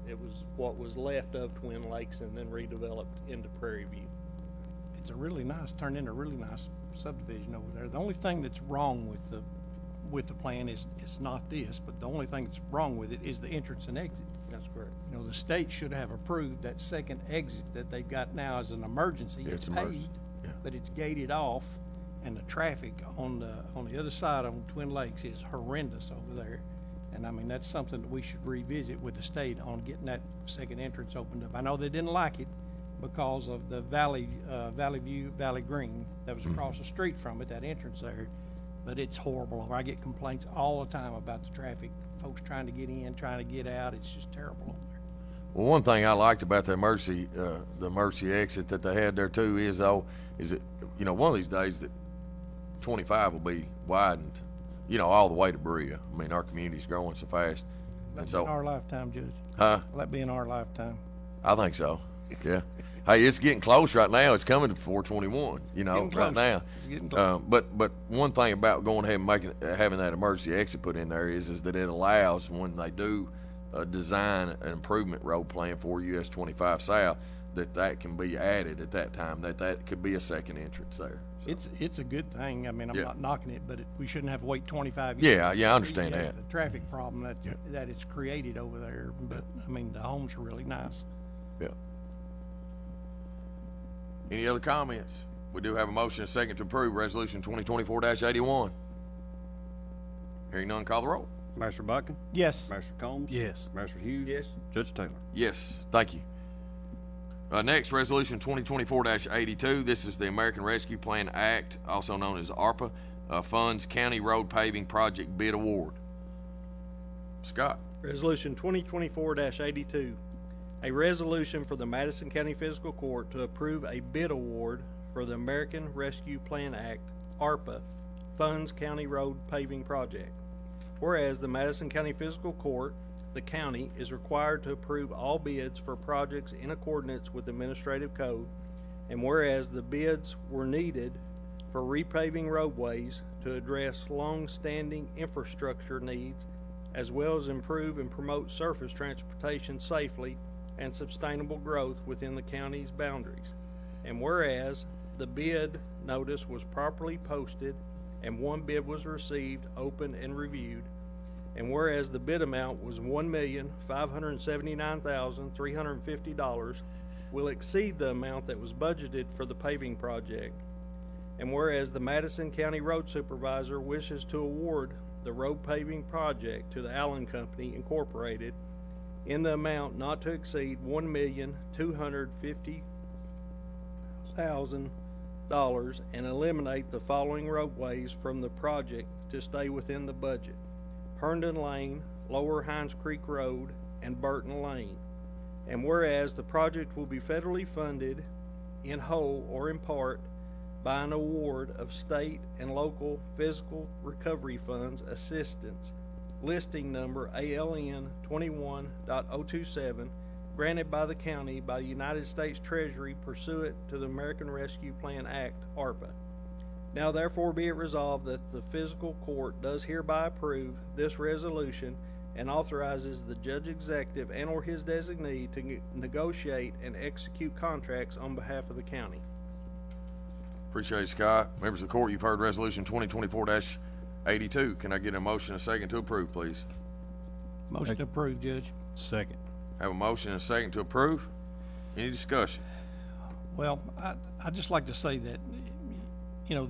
it was what was left of Twin Lakes and then redeveloped into Prairie View. It's turned into a really nice subdivision over there. The only thing that's wrong with the plan is not this, but the only thing that's wrong with it is the entrance and exit. That's correct. You know, the state should have approved that second exit that they've got now as an emergency. Yeah, It's it's emergency. paved, Yeah. but it's gated off, and the traffic on the other side on Twin Lakes is horrendous over there. And I mean, that's something that we should revisit with the state on getting that second entrance opened up. I know they didn't like it because of the Valley Green that was across the street from it, that entrance there. But it's horrible. I get complaints all the time about the traffic, folks trying to get in, trying to get out. It's just terrible over there. Well, one thing I liked about the emergency exit that they had there too is that, you know, one of these days that 25 will be widened, you know, all the way to Berea. I mean, our community's growing so fast. And That'll be in so, our lifetime, Judge. huh? Will that be in our lifetime? I think so. Yeah. Hey, it's getting close right now. It's coming to 421, you know, Getting right closer. now. It's getting closer. But one thing about going ahead and having that emergency exit put in there is that it allows, when they do design an improvement road plan for US 25 South, that can be added at that time, that could be a second entrance there. So, It's a good thing. I mean, I'm Yeah. not knocking it, but we shouldn't have to wait 25 years. Yeah, I understand that. The traffic problem that it's created over there, but I mean, the homes are really nice. Yeah. Any other comments? We do have a motion and a second to approve Resolution 2024-81. Hearing none, call the roll. Master Bucking? Yes. Master Combs? Yes. Master Hughes? Yes. Judge Taylor? Yes, thank you. Next, Resolution 2024-82. This is the American Rescue Plan Act, also known as ARPA, funds county road paving project bid award. Scott. Resolution 2024-82, a resolution for the Madison County Fiscal Court to approve a bid award for the American Rescue Plan Act, ARPA, funds county road paving project. Whereas the Madison County Fiscal Court, the county, is required to approve all bids for projects in accordance with administrative code, and whereas the bids were needed for repaving roadways to address long-standing infrastructure needs, as well as improve and promote surface transportation safely and sustainable growth within the county's boundaries. And whereas the bid notice was properly posted and one bid was received, opened, and reviewed, and whereas the bid amount was $1,579,350, will exceed the amount that was budgeted for the paving project, and whereas the Madison County Road Supervisor wishes to award the road paving project to the Allen Company Incorporated in the amount not to exceed $1,250,000 and eliminate the following roadways from the project to stay within the budget: Herndon Lane, Lower Hines Creek Road, and Burton Lane. And whereas the project will be federally funded in whole or in part by an award of state and local fiscal recovery funds assistance, listing number ALN 21.027, granted by the county by the United States Treasury pursuant to the American Rescue Plan Act, ARPA. Now therefore be it resolved that the fiscal court does hereby approve this resolution and authorizes the judge executive and or his designee to negotiate and execute contracts on behalf of the county. Appreciate it, Scott. Members of the court, you've heard Resolution 2024-82. Can I get a motion and a second to approve, please? Motion approved, Judge. Second. Have a motion and a second to approve. Any discussion? Well, I'd just like to say that, you know,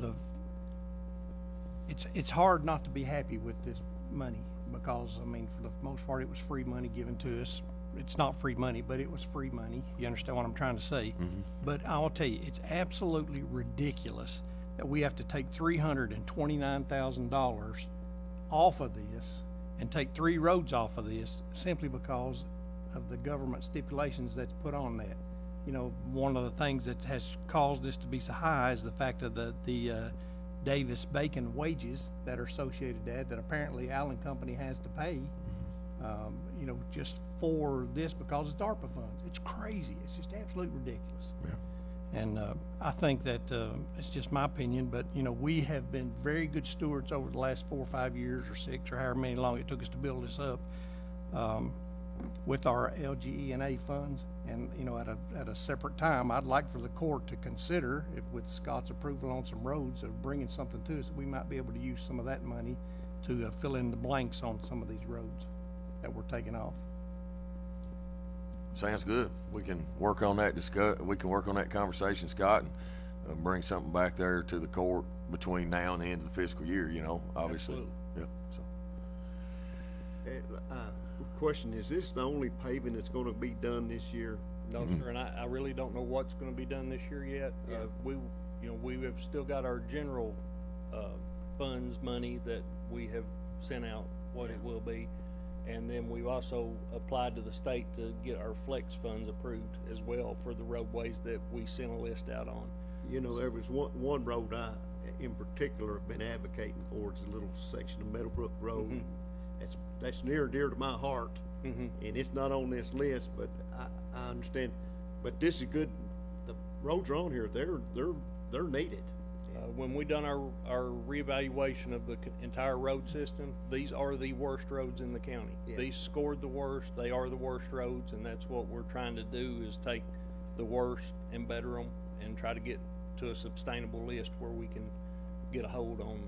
it's hard not to be happy with this money because, I mean, for the most part, it was free money given to us. It's not free money, but it was free money. You understand what I'm trying to say? Mm-hmm. But I'll tell you, it's absolutely ridiculous that we have to take $329,000 off of this and take 3 roads off of this simply because of the government stipulations that's put on that. You know, one of the things that has caused this to be so high is the fact of the Davis-Bacon wages that are associated with that apparently Allen Company has to pay, you know, just for this because it's ARPA funds. It's crazy. It's just absolutely ridiculous. Yeah. And I think that it's just my opinion, but, you know, we have been very good stewards over the last 4 or 5 years or 6 or however many long it took us to build this up with our LGE&A funds. And, you know, at a separate time, I'd like for the court to consider, if with Scott's approval on some roads, of bringing something to us, we might be able to use some of that money to fill in the blanks on some of these roads that we're taking off. Sounds good. We can work on that we can work on that conversation, Scott, and bring something back there to the court between now and the end of the fiscal year, you know, obviously. Absolutely. Yep, so. Question, is this the only paving that's gonna be done this year? No, sir, and I really don't know what's gonna be done this year yet. Yeah. We have still got our general, funds money that we have sent out, what it will be. And then we've also applied to the state to get our flex funds approved as well for the roadways that we sent a list out on. You know, there was one road I, in particular, have been advocating for. It's a little section of Meadowbrook Road. That's near and dear to my heart. And it's not on this list, but I understand. But this is good. The roads are on here. They're needed. When we done our reevaluation of the entire road system, these are the worst roads in the county. Yeah. These scored the worst. They are the worst roads, and that's what we're trying to do, is take the worst and better them and try to get to a sustainable list where we can get a hold on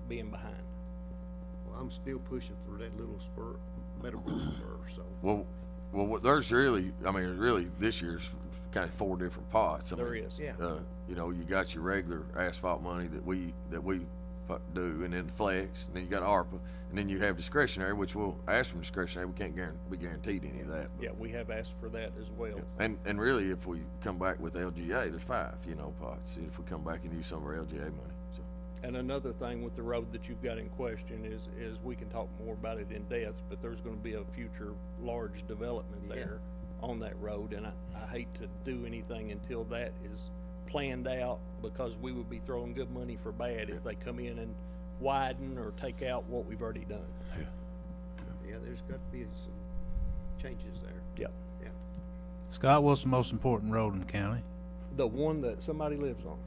being behind. Well, I'm still pushing for that little spur, Meadowbrook spur, so. Well, there's really, this year's kind of 4 different pots. There is. Yeah. You know, you got your regular asphalt money that we do, and then flex, and then you got ARPA, and then you have discretionary, which we'll ask for discretionary. We can't be guaranteed any of that. But, Yeah, we have asked for that as well. yeah. And really, if we come back with LGA, there's 5, you know, pots. If we come back and use some of our LGA money. So. And another thing with the road that you've got in question is we can talk more about it in depth, but there's gonna be a future large development there on that road, and I hate to do anything until that is planned out, because we would be throwing good money for bad if they come in and widen or take out what we've already done. Yeah, there's got to be some changes there. Yep. Yeah. Scott, what's the most important road in the county? The one that somebody lives on.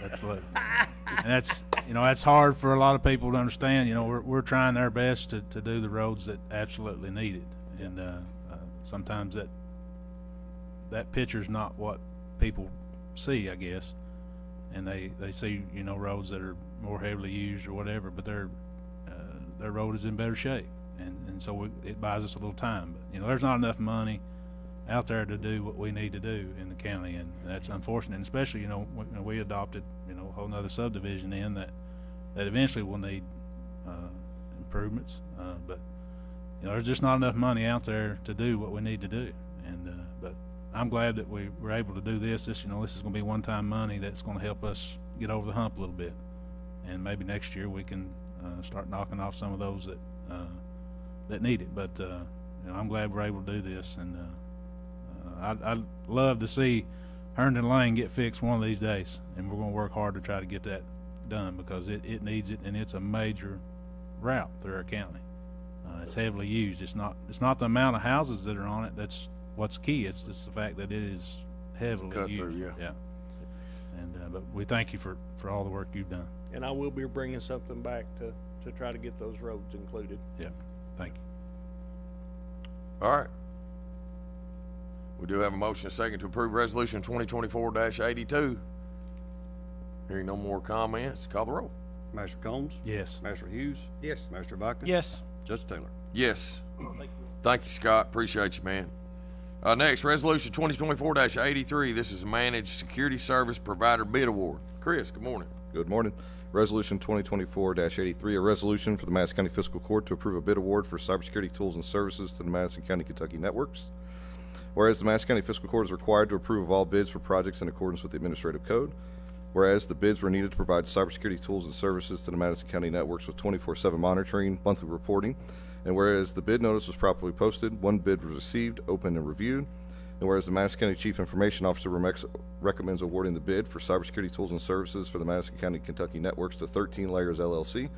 Absolutely. And that's, you know, that's hard for a lot of people to understand. You know, we're trying our best to do the roads that absolutely need it. And sometimes that picture's not what people see, I guess. And they see, you know, roads that are more heavily used or whatever, but their road is in better shape. And so it buys us a little time. But, you know, there's not enough money out there to do what we need to do in the county, and that's unfortunate. And especially, you know, we adopted, you know, a whole nother subdivision in that eventually will need improvements. But, you know, there's just not enough money out there to do what we need to do. And but I'm glad that we were able to do this. This, you know, this is going to be one-time money that's going to help us get over the hump a little bit. And maybe next year we can start knocking off some of those that need it. But you know, I'm glad we're able to do this, and I'd love to see Herndon Lane get fixed one of these days, and we're going to work hard to try to get that done, because it needs it, and it's a major route through our county. It's heavily used. It's not the amount of houses that are on it that's what's key. It's just the fact that it is heavily Cut used. through, yeah. And but we thank you for all the work you've done. And I will be bringing something back to try to get those roads included. Yeah, thank you. All right. We do have a motion and a second to approve resolution 2024-82. Hearing no more comments, call the roll. Master Combs? Yes. Master Hughes? Yes. Master Buckner? Yes. Judge Taylor? Yes. Thank you, Scott. Appreciate you, man. Next, resolution 2024-83. This is a managed security service provider bid award. Chris, good morning. Good morning. Resolution 2024-83, a resolution for the Madison County Fiscal Court to approve a bid award for cybersecurity tools and services to the Madison County, Kentucky networks. Whereas the Madison County Fiscal Court is required to approve of all bids for projects in accordance with the administrative code. Whereas the bids were needed to provide cybersecurity tools and services to the Madison County networks with 24/7 monitoring, monthly reporting. And whereas the bid notice was properly posted, one bid was received, opened, and reviewed. And whereas the Madison County Chief Information Officer recommends awarding the bid for cybersecurity tools and services for the Madison County Kentucky Networks to 13 Layers LLC.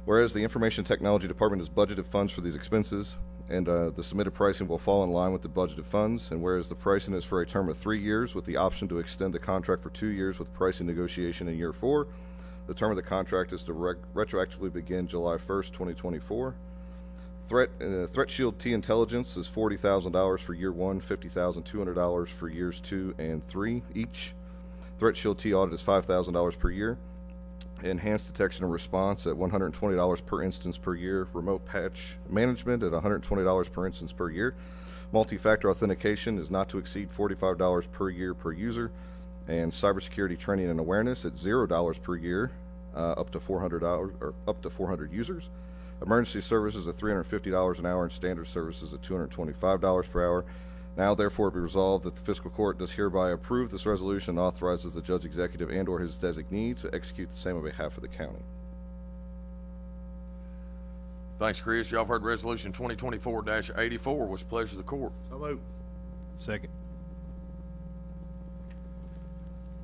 Whereas the Information Technology Department has budgeted funds for these expenses, and the submitted pricing will fall in line with the budgeted funds. And whereas the pricing is for a term of 3 years with the option to extend the contract for 2 years with pricing negotiation in year 4, the term of the contract is to retroactively begin July 1st, 2024. Threat Shield T Intelligence is $40,000 for year 1, $50,200 for years 2 and 3 each. Threat Shield T Audit is $5,000 per year. Enhanced Detection and Response at $120 per instance per year. Remote Patch Management at $120 per instance per year. Multi-factor authentication is not to exceed $45 per year per user. And cybersecurity training and awareness at $0 per year, up to $400 or up to 400 users. Emergency services at $350 an hour, and standard services at $225 per hour. Now, therefore, be resolved that the fiscal court does hereby approve this resolution and authorizes the judge executive and/or his designee to execute the same on behalf of the county. Thanks, Chris. Y'all have heard Resolution 2024-84. What's the pleasure of the court? So moved. Second.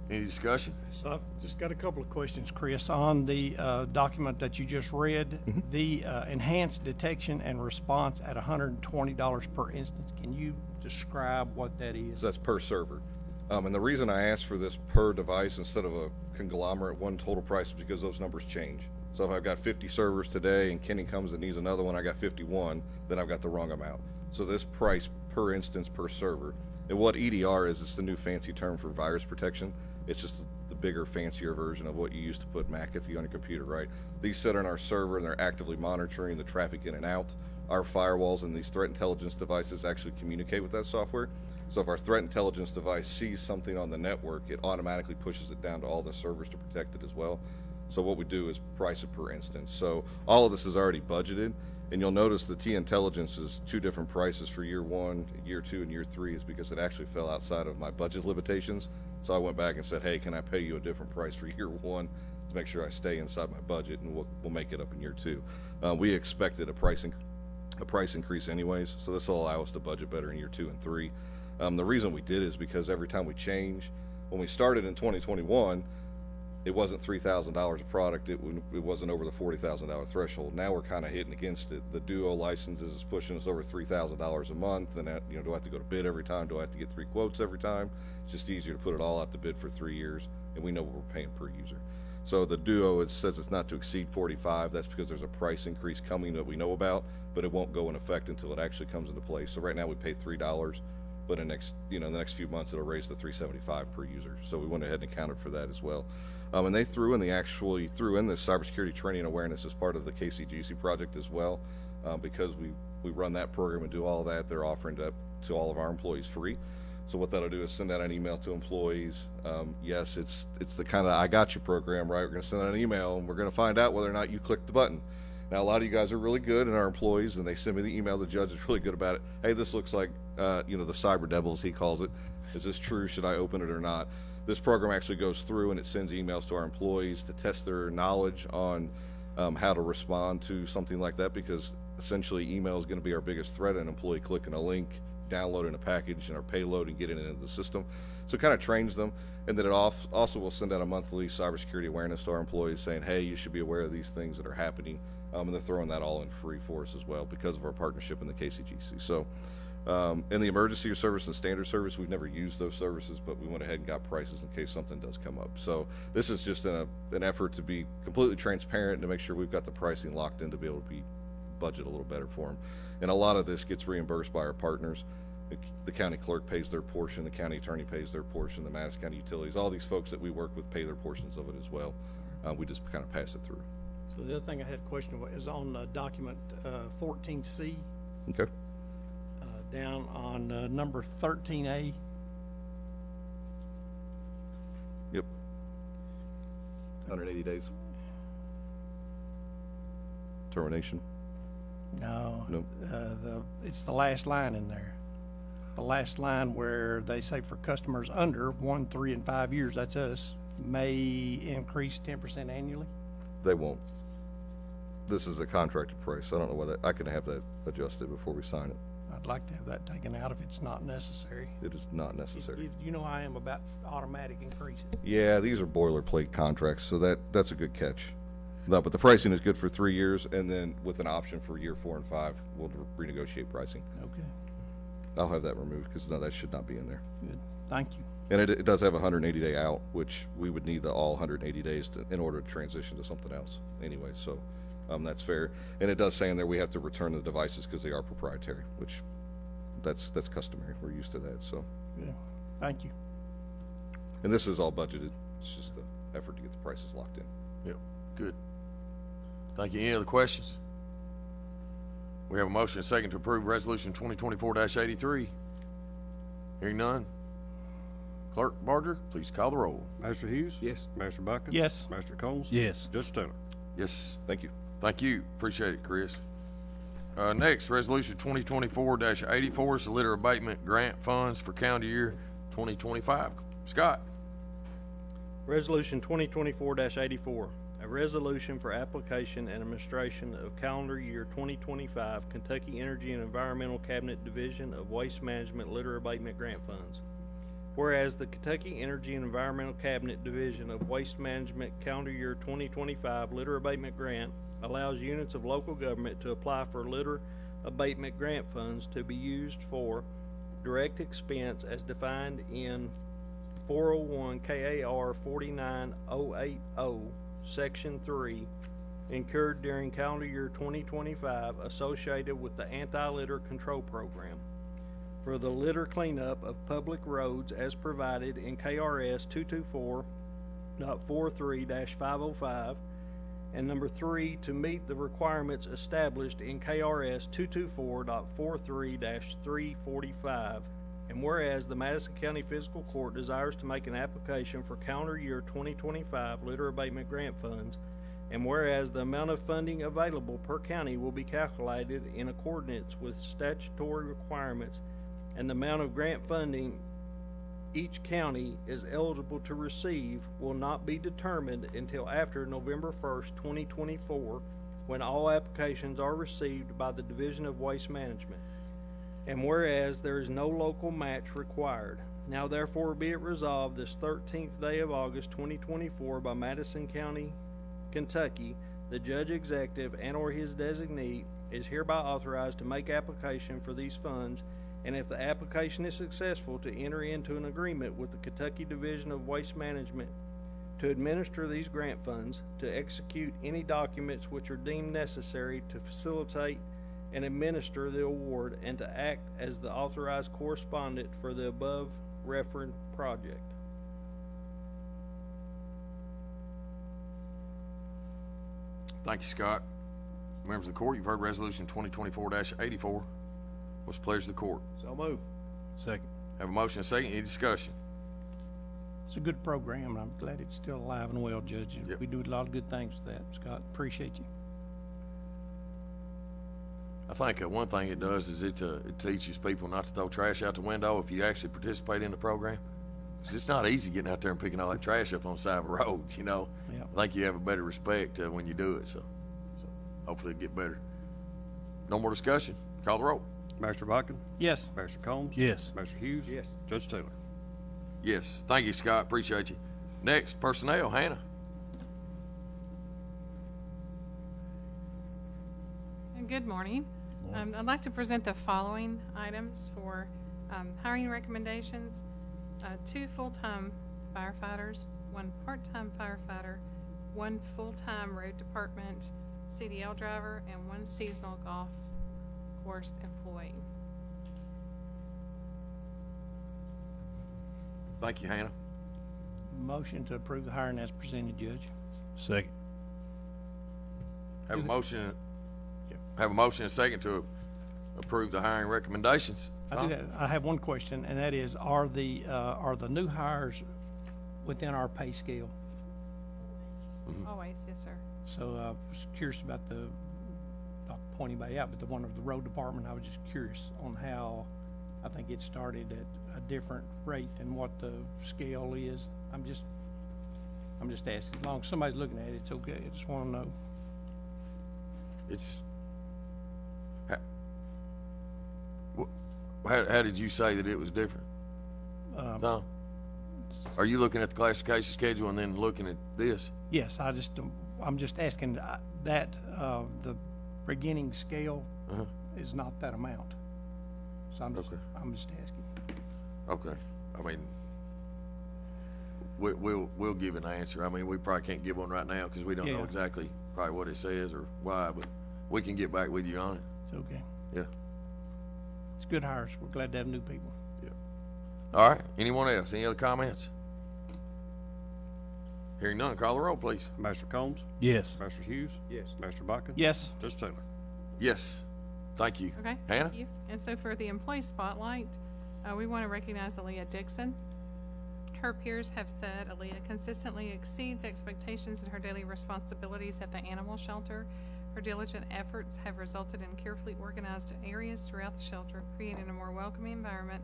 Any discussion? So I've just got a couple of questions, Chris, on the document that you just read. The enhanced detection and response at $120 per instance. Can you describe what that is? So that's per server. And the reason I asked for this per device instead of a conglomerate one total price is because those numbers change. So if I've got 50 servers today and Kenny comes and needs another one, I got 51, then I've got the wrong amount. So this price per instance per server. And what EDR is, it's the new fancy term for virus protection. It's just the bigger, fancier version of what you used to put McAfee on your computer, right? These sit on our server and they're actively monitoring the traffic in and out. Our firewalls and these threat intelligence devices actually communicate with that software. So if our threat intelligence device sees something on the network, it automatically pushes it down to all the servers to protect it as well. So what we do is price it per instance. So all of this is already budgeted. And you'll notice the T Intelligence is 2 different prices for year 1, year 2, and year 3 is because it actually fell outside of my budget limitations. So I went back and said, hey, can I pay you a different price for year 1 to make sure I stay inside my budget, and we'll make it up in year 2. We expected a price increase anyways, so this will allow us to budget better in year 2 and 3. The reason we did is because every time we change, when we started in 2021, it wasn't $3,000 a product. It wasn't over the $40,000 threshold. Now we're kind of hitting against it. The Duo licenses is pushing us over $3,000 a month. And do I have to go to bid every time? Do I have to get 3 quotes every time? It's just easier to put it all out to bid for 3 years, and we know what we're paying per user. So the Duo, it says it's not to exceed 45. That's because there's a price increase coming that we know about, but it won't go in effect until it actually comes into place. So right now we pay $3, but in the next few months it'll raise to $3.75 per user. So we went ahead and accounted for that as well. And they actually threw in this cybersecurity training awareness as part of the KCGC project as well. Because we run that program and do all that, they're offering that to all of our employees free. So what that'll do is send out an email to employees. Yes, it's the kind of I got you program, right? We're going to send out an email and we're going to find out whether or not you clicked the button. Now, a lot of you guys are really good, and our employees, and they send me the email. The judge is really good about it. Hey, this looks like, the cyber devils, he calls it. Is this true? Should I open it or not? This program actually goes through and it sends emails to our employees to test their knowledge on how to respond to something like that, because essentially email is going to be our biggest threat, an employee clicking a link, downloading a package and our payload and getting it into the system. So it kind of trains them. And then it also will send out a monthly cybersecurity awareness to our employees saying, hey, you should be aware of these things that are happening. And they're throwing that all in free for us as well because of our partnership in the KCGC. So in the emergency service and standard service, we've never used those services, but we went ahead and got prices in case something does come up. So this is just an effort to be completely transparent and to make sure we've got the pricing locked in to be able to budget a little better for them. And a lot of this gets reimbursed by our partners. The county clerk pays their portion, the county attorney pays their portion, the Madison County Utilities, all these folks that we work with pay their portions of it as well. We just kind of pass it through. So the other thing I had a question is on document 14C. Okay. Down on number 13A. Yep. 180 days. Termination. No. Nope. It's the last line in there. The last line where they say for customers under 1, 3, and 5 years, that's us, may increase 10% annually. They won't. This is a contracted price. I don't know whether I can have that adjusted before we sign it. I'd like to have that taken out if it's not necessary. It is not necessary. You know I am about automatic increases. Yeah, these are boilerplate contracts, so that's a good catch. No, but the pricing is good for 3 years, and then with an option for year 4 and 5, we'll renegotiate pricing. Okay, I'll have that removed because no, that should not be in there. good. Thank you. And it does have a 180-day out, which we would need the all 180 days in order to transition to something else anyway, so that's fair. And it does say in there we have to return the devices because they are proprietary, which that's customary. We're used to that, so. Good. Thank you. And this is all budgeted. It's just the effort to get the prices locked in. Yep, good. Thank you. Any other questions? We have a motion and a second to approve Resolution 2024-83. Hearing none. Clerk Barger, please call the roll. Master Hughes? Yes. Master Bucking? Yes. Master Combs? Yes. Judge Taylor? Yes. Thank you. Thank you. Appreciate it, Chris. Next, Resolution 2024-84 is the litter abatement grant funds for calendar year 2025. Scott. Resolution 2024-84, a resolution for application and administration of calendar year 2025 Kentucky Energy and Environmental Cabinet Division of Waste Management Litter Abatement Grant Funds. Whereas the Kentucky Energy and Environmental Cabinet Division of Waste Management calendar year 2025 litter abatement grant allows units of local government to apply for litter abatement grant funds to be used for direct expense as defined in 401 KAR 49080, Section 3, incurred during calendar year 2025 associated with the Anti-Litter Control Program for the litter cleanup of public roads as provided in KRS 224.43-505, and number 3, to meet the requirements established in KRS 224.43-345. And whereas the Madison County Fiscal Court desires to make an application for calendar year 2025 litter abatement grant funds, and whereas the amount of funding available per county will be calculated in accordance with statutory requirements, and the amount of grant funding each county is eligible to receive will not be determined until after November 1st, 2024, when all applications are received by the Division of Waste Management. And whereas there is no local match required, now therefore be it resolved this 13th day of August 2024 by Madison County, Kentucky, the Judge Executive and or his designee is hereby authorized to make application for these funds, and if the application is successful, to enter into an agreement with the Kentucky Division of Waste Management to administer these grant funds, to execute any documents which are deemed necessary to facilitate and administer the award, and to act as the authorized correspondent for the above referenced project. Thank you, Scott. Members of the court, you've heard Resolution 2024-84. What's the pleasure of the court? So move. Second. Have a motion and a second. Any discussion? It's a good program, and I'm glad it's still alive and well, Judge. Yep. We do a lot of good things with that, Scott. Appreciate you. I think one thing it does is it teaches people not to throw trash out the window if you actually participate in the program. 'Cause it's not easy getting out there and picking all that trash up on the side of a road, you know. Yep. I think you have a better respect when you do it, so hopefully it'll get better. No more discussion. Call the roll. Master Bucking? Yes. Master Combs? Yes. Master Hughes? Yes. Judge Taylor? Yes. Thank you, Scott. Appreciate you. Next, personnel. Hannah. And good morning. I'd like to present the following items for hiring recommendations. 2 full-time firefighters, 1 part-time firefighter, 1 full-time road department CDL driver, and 1 seasonal golf course employee. Thank you, Hannah. Motion to approve the hiring as presented, Judge. Second. Have a motion. Have a motion and a second to approve the hiring recommendations. Tom? I have one question, and that is, are the new hires within our pay scale? Always, yes, sir. So I was curious about not pointing anybody out, but the one of the road department, I was just curious on how, I think it started at a different rate than what the scale is. I'm just asking. As long as somebody's looking at it, it's okay. I just want to know. how did you say that it was different? Tom? Are you looking at the classification schedule and then looking at this? Yes, I'm just asking that, the beginning scale is not that amount. So I'm just asking. Okay. I mean, we'll give an answer. I mean, we probably can't give one right now because we don't know Yeah. exactly probably what it says or why, but we can get back with you on it. It's okay. Yeah. It's good hires. We're glad to have new people. Yeah. All right. Anyone else? Any other comments? Hearing none, call the roll, please. Master Combs? Yes. Master Hughes? Yes. Master Buckin? Yes. Judge Taylor? Yes. Thank you. Okay. Hannah? Thank you. And so for the employee spotlight, we want to recognize Aaliyah Dixon. Her peers have said Aaliyah consistently exceeds expectations in her daily responsibilities at the animal shelter. Her diligent efforts have resulted in carefully organized areas throughout the shelter, creating a more welcoming environment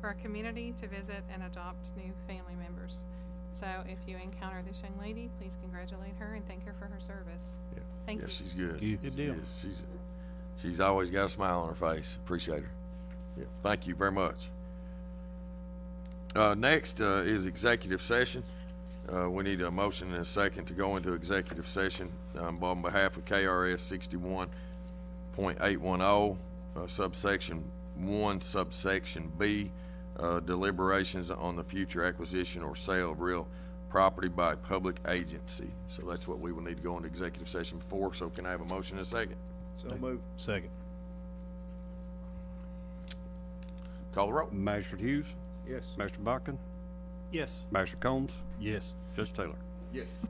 for our community to visit and adopt new family members. So if you encounter this young lady, please congratulate her and thank her for her service. Yeah. Thank Yeah, you. she's good. Good deal. She's always got a smile on her face. Appreciate her. Yeah. Thank you very much. Next is executive session. We need a motion and a second to go into executive session on behalf of KRS 61.810, subsection 1, subsection B, deliberations on the future acquisition or sale of real property by a public agency. So that's what we will need to go into executive session for. So can I have a motion and a second? So moved. Second. Call the roll. Master Hughes? Yes. Master Buckin? Yes. Master Combs? Yes. Judge Taylor? Yes.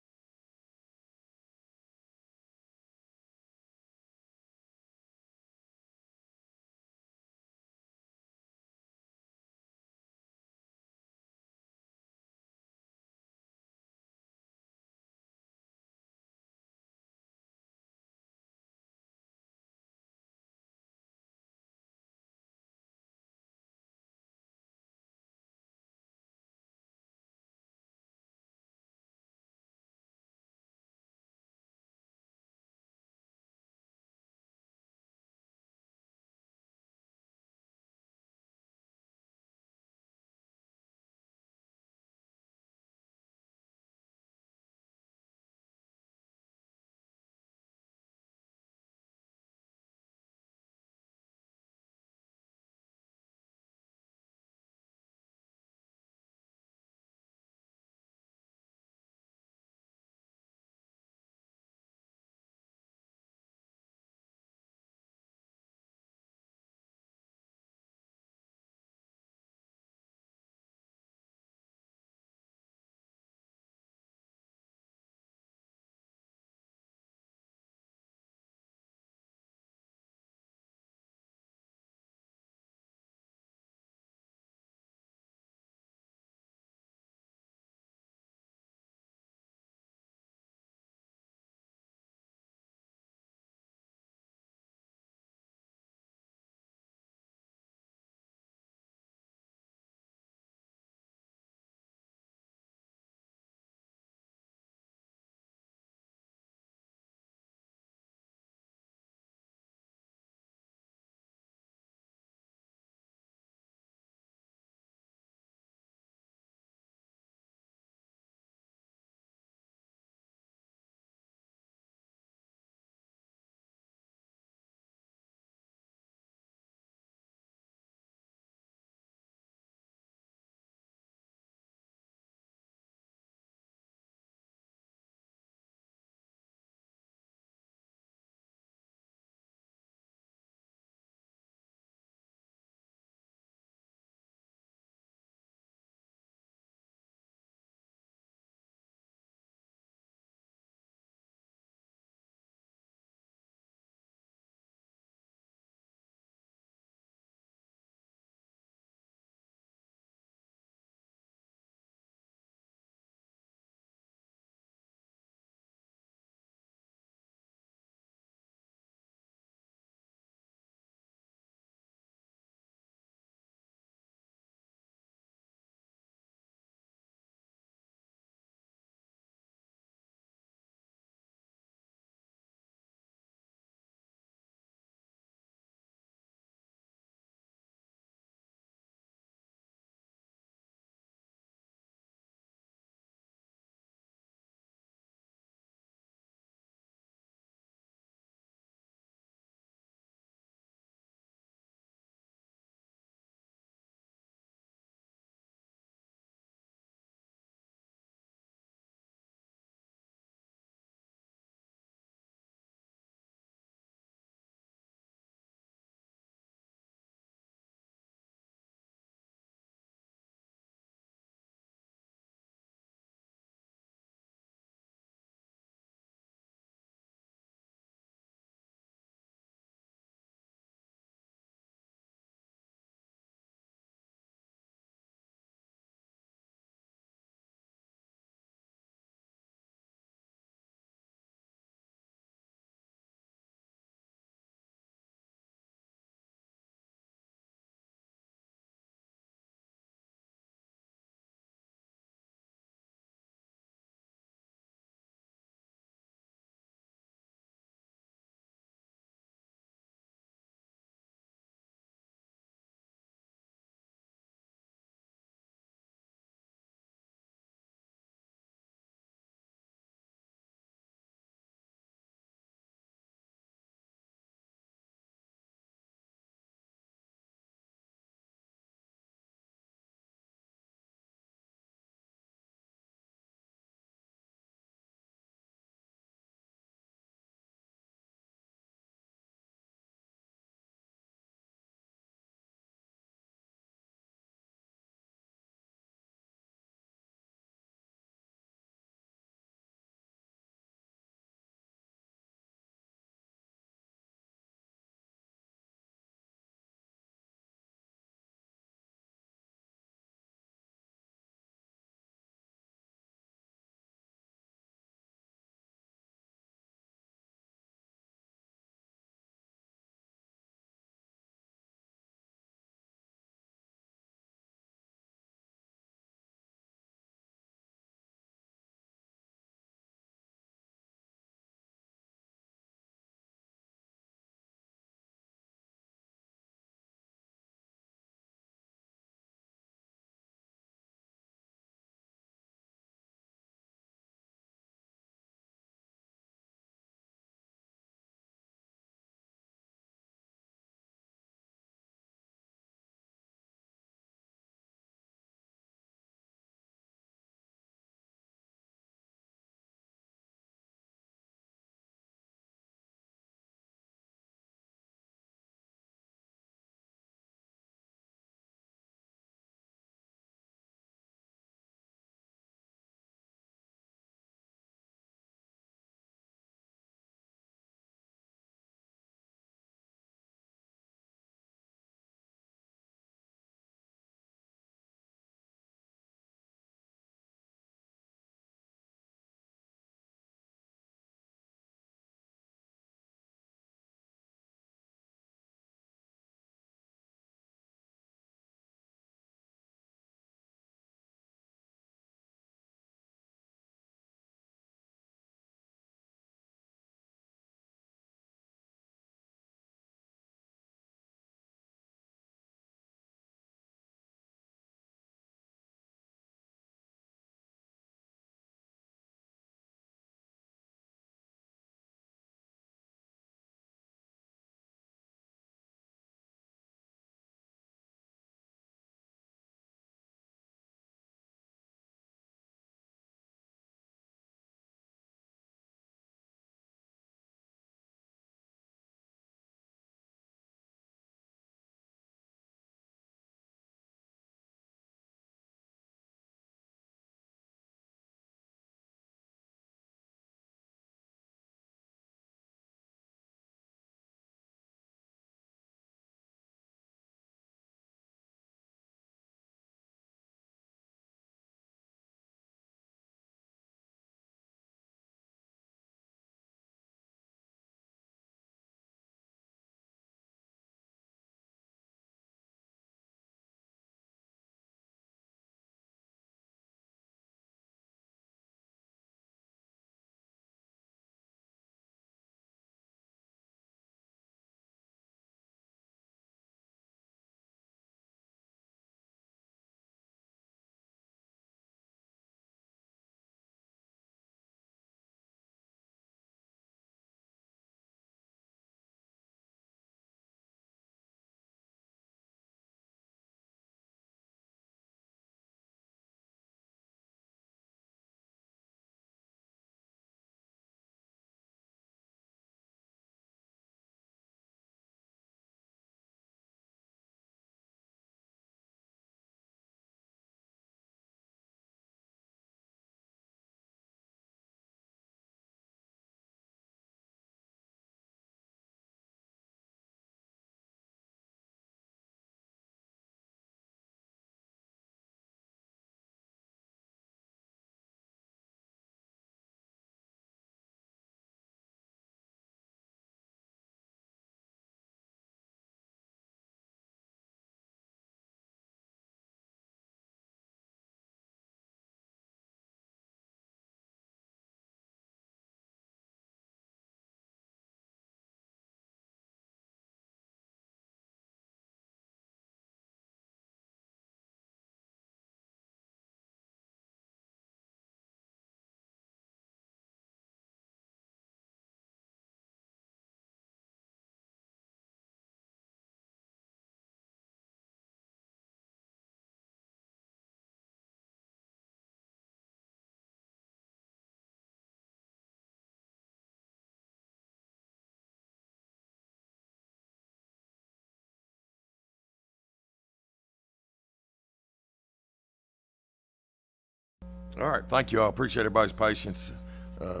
All right, thank you all. Appreciate everybody's patience. I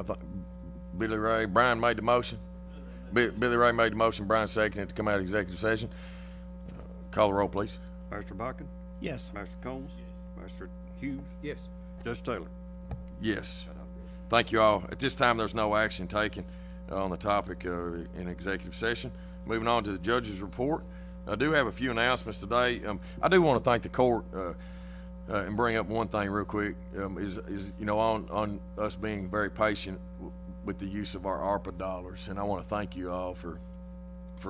thought Brian made the motion. Billy Ray made the motion. Brian seconded to come out of executive session. Call the roll, please. Master Buckin, Yes. Master Combs, Master Hughes, Yes. Judge Taylor. Yes. Thank you all. At this time, there's no action taken on the topic in executive session. Moving on to the judge's report. I do have a few announcements today. I do want to thank the court and bring up one thing real quick. Is on us being very patient with the use of our ARPA dollars, and I want to thank you all for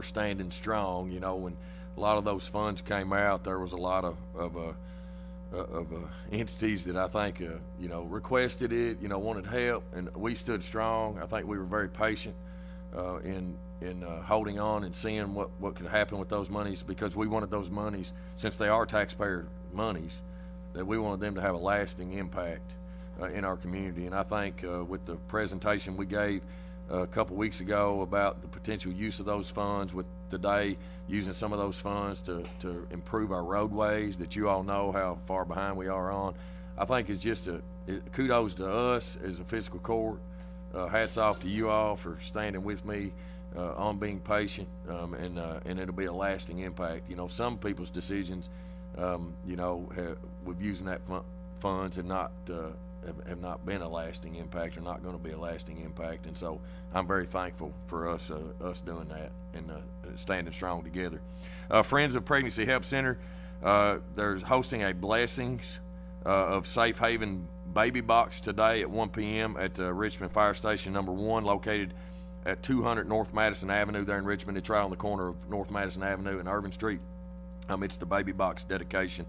standing strong. You know, when a lot of those funds came out, there was a lot of entities that I think requested it, wanted help, and we stood strong. I think we were very patient in holding on and seeing what could happen with those monies, because we wanted those monies, since they are taxpayer monies, that we wanted them to have a lasting impact in our community. And I think with the presentation we gave a couple weeks ago about the potential use of those funds, with today using some of those funds to improve our roadways that you all know how far behind we are on, I think it's just kudos to us as a fiscal court. Hats off to you all for standing with me on being patient, and it'll be a lasting impact. Some people's decisions, with using that funds have not been a lasting impact, or not going to be a lasting impact. And so I'm very thankful for us doing that and standing strong together. Friends of Pregnancy Help Center, they're hosting a Blessings of Safe Haven baby box today at 1 p.m. at Richmond Fire Station number 1, located at 200 North Madison Avenue there in Richmond. It's right on the corner of North Madison Avenue and Irvin Street. It's the baby box dedication,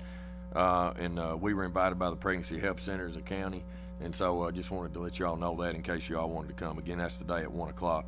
and we were invited by the Pregnancy Help Center as a county, and so I just wanted to let you all know that in case you all wanted to come. Again, that's today at 1 o'clock.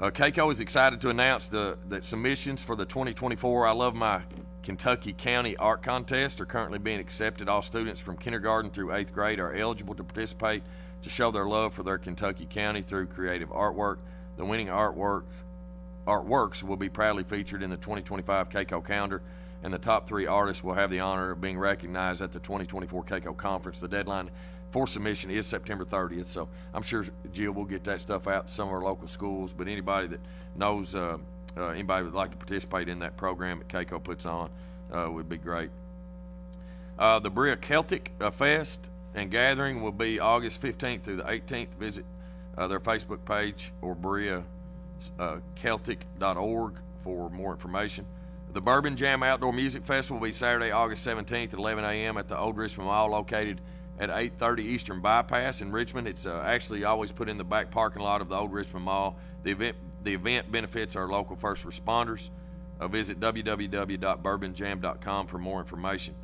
KCO is excited to announce that submissions for the 2024 I Love My Kentucky County Art Contest are currently being accepted. All students from kindergarten through 8th grade are eligible to participate to show their love for their Kentucky County through creative artwork. The winning artworks will be proudly featured in the 2025 KCO calendar, and the top 3 artists will have the honor of being recognized at the 2024 KCO conference. The deadline for submission is September 30th, so I'm sure Jill will get that stuff out to some of our local schools, but anybody that knows anybody would like to participate in that program that KCO puts on would be great. The Berea Celtic Fest and Gathering will be August 15th through the 18th. Visit their Facebook page or BereaCeltic.org for more information. The Bourbon Jam Outdoor Music Festival will be Saturday, August 17th at 11 a.m. at the Old Richmond Mall, located at 830 Eastern Bypass in Richmond. It's actually always put in the back parking lot of the Old Richmond Mall. The event benefits our local first responders. Visit www.bourbonjam.com for more information.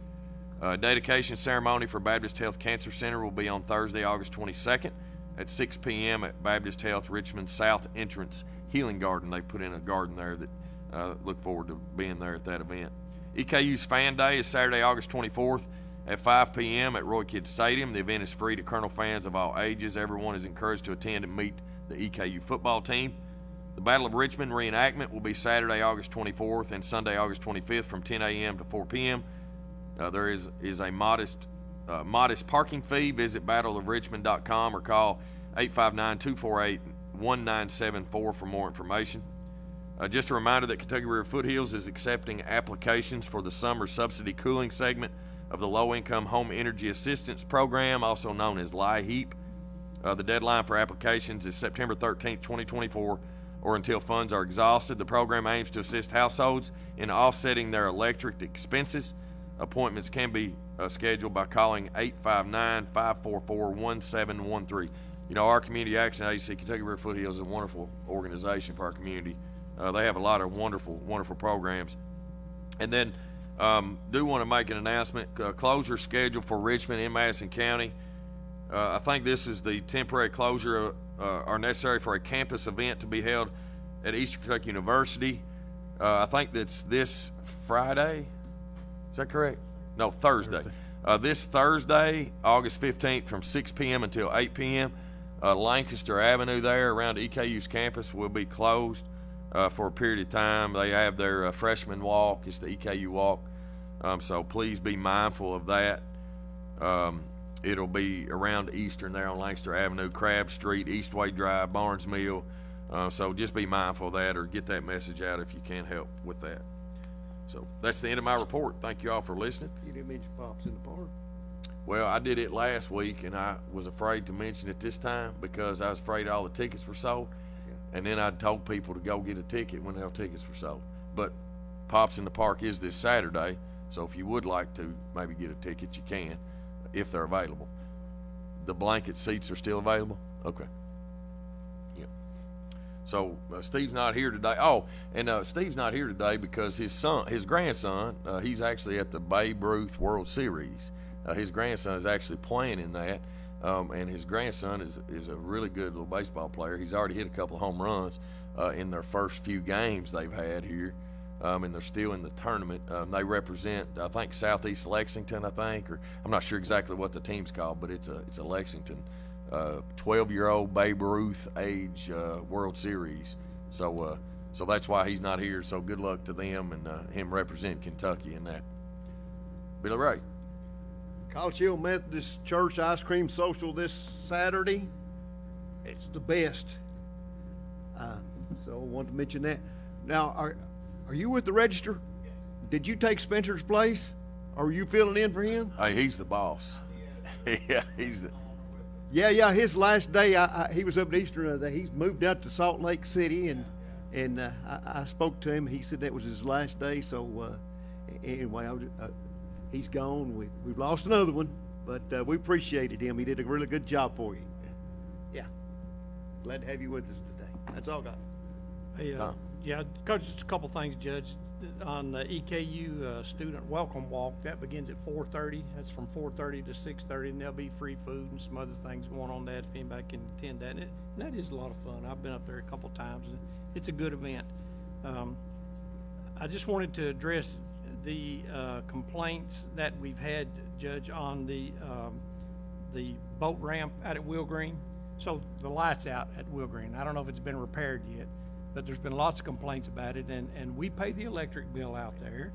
Dedication ceremony for Baptist Health Cancer Center will be on Thursday, August 22nd at 6 p.m. at Baptist Health Richmond South Entrance Healing Garden. They put in a garden there that look forward to being there at that event. EKU's Fan Day is Saturday, August 24th at 5 p.m. at Roy Kidd Stadium. The event is free to Colonel fans of all ages. Everyone is encouraged to attend and meet the EKU football team. The Battle of Richmond reenactment will be Saturday, August 24th and Sunday, August 25th from 10 a.m. to 4 p.m. There is a modest parking fee. Visit battleofrichmond.com or call 859-248-1974 for more information. Just a reminder that Kentucky River Foothills is accepting applications for the summer subsidy cooling segment of the Low Income Home Energy Assistance Program, also known as LIHEAP. The deadline for applications is September 13th, 2024, or until funds are exhausted. The program aims to assist households in offsetting their electric expenses. Appointments can be scheduled by calling 859-544-1713. Our Community Action Agency, Kentucky River Foothills, is a wonderful organization for our community. They have a lot of wonderful programs. And then do want to make an announcement. Closure schedule for Richmond in Madison County. I think this is the temporary closure are necessary for a campus event to be held at Eastern Kentucky University. I think that's this Friday. Is that correct? No, Thursday. This Thursday, August 15th from 6 p.m. until 8 p.m. Lancaster Avenue there around EKU's campus will be closed for a period of time. They have their freshman walk. It's the EKU walk. So please be mindful of that. It'll be around Eastern there on Lancaster Avenue, Crab Street, Eastway Drive, Barnes Mill. So just be mindful of that, or get that message out if you can help with that. So that's the end of my report. Thank you all for listening. You didn't mention Pops in the Park. Well, I did it last week, and I was afraid to mention it this time because I was afraid all the tickets were sold. And then I told people to go get a ticket when their tickets were sold. But Pops in the Park is this Saturday, so if you would like to maybe get a ticket, you can, if they're available. The blanket seats are still available? Okay. Yeah. So Steve's not here today. Oh, and Steve's not here today because his grandson, he's actually at the Babe Ruth World Series. His grandson is actually playing in that, and his grandson is a really good little baseball player. He's already hit a couple of home runs in their first few games they've had here, and they're still in the tournament. They represent, I think, Southeast Lexington, I think, or I'm not sure exactly what the team's called, but it's a Lexington 12-year-old Babe Ruth age World Series. So that's why he's not here. So good luck to them and him representing Kentucky in that. Billy Ray. College Hill Methodist Church Ice Cream Social this Saturday. It's the best. So I wanted to mention that. Now, are you with the Register? Yes. Did you take Spencer's place? Or are you filling in for him? Hey, he's the boss. Yeah, he's the. Yeah. His last day, he was up in Eastern. He's moved out to Salt Lake City, and I spoke to him. He said that was his last day. So anyway, he's gone. We've lost another one, but we appreciated him. He did a really good job for you. Yeah. Glad to have you with us today. That's all I got. Hey, yeah, Coach, just a couple things, Judge. On the EKU student welcome walk, that begins at 4:30. That's from 4:30 to 6:30, and there'll be free food and some other things going on that if anybody can attend that. And that is a lot of fun. I've been up there a couple times, and it's a good event. I just wanted to address the complaints that we've had, Judge, on the boat ramp out at Will Green. So the light's out at Will Green. I don't know if it's been repaired yet, but there's been lots of complaints about it, and we pay the electric bill out there.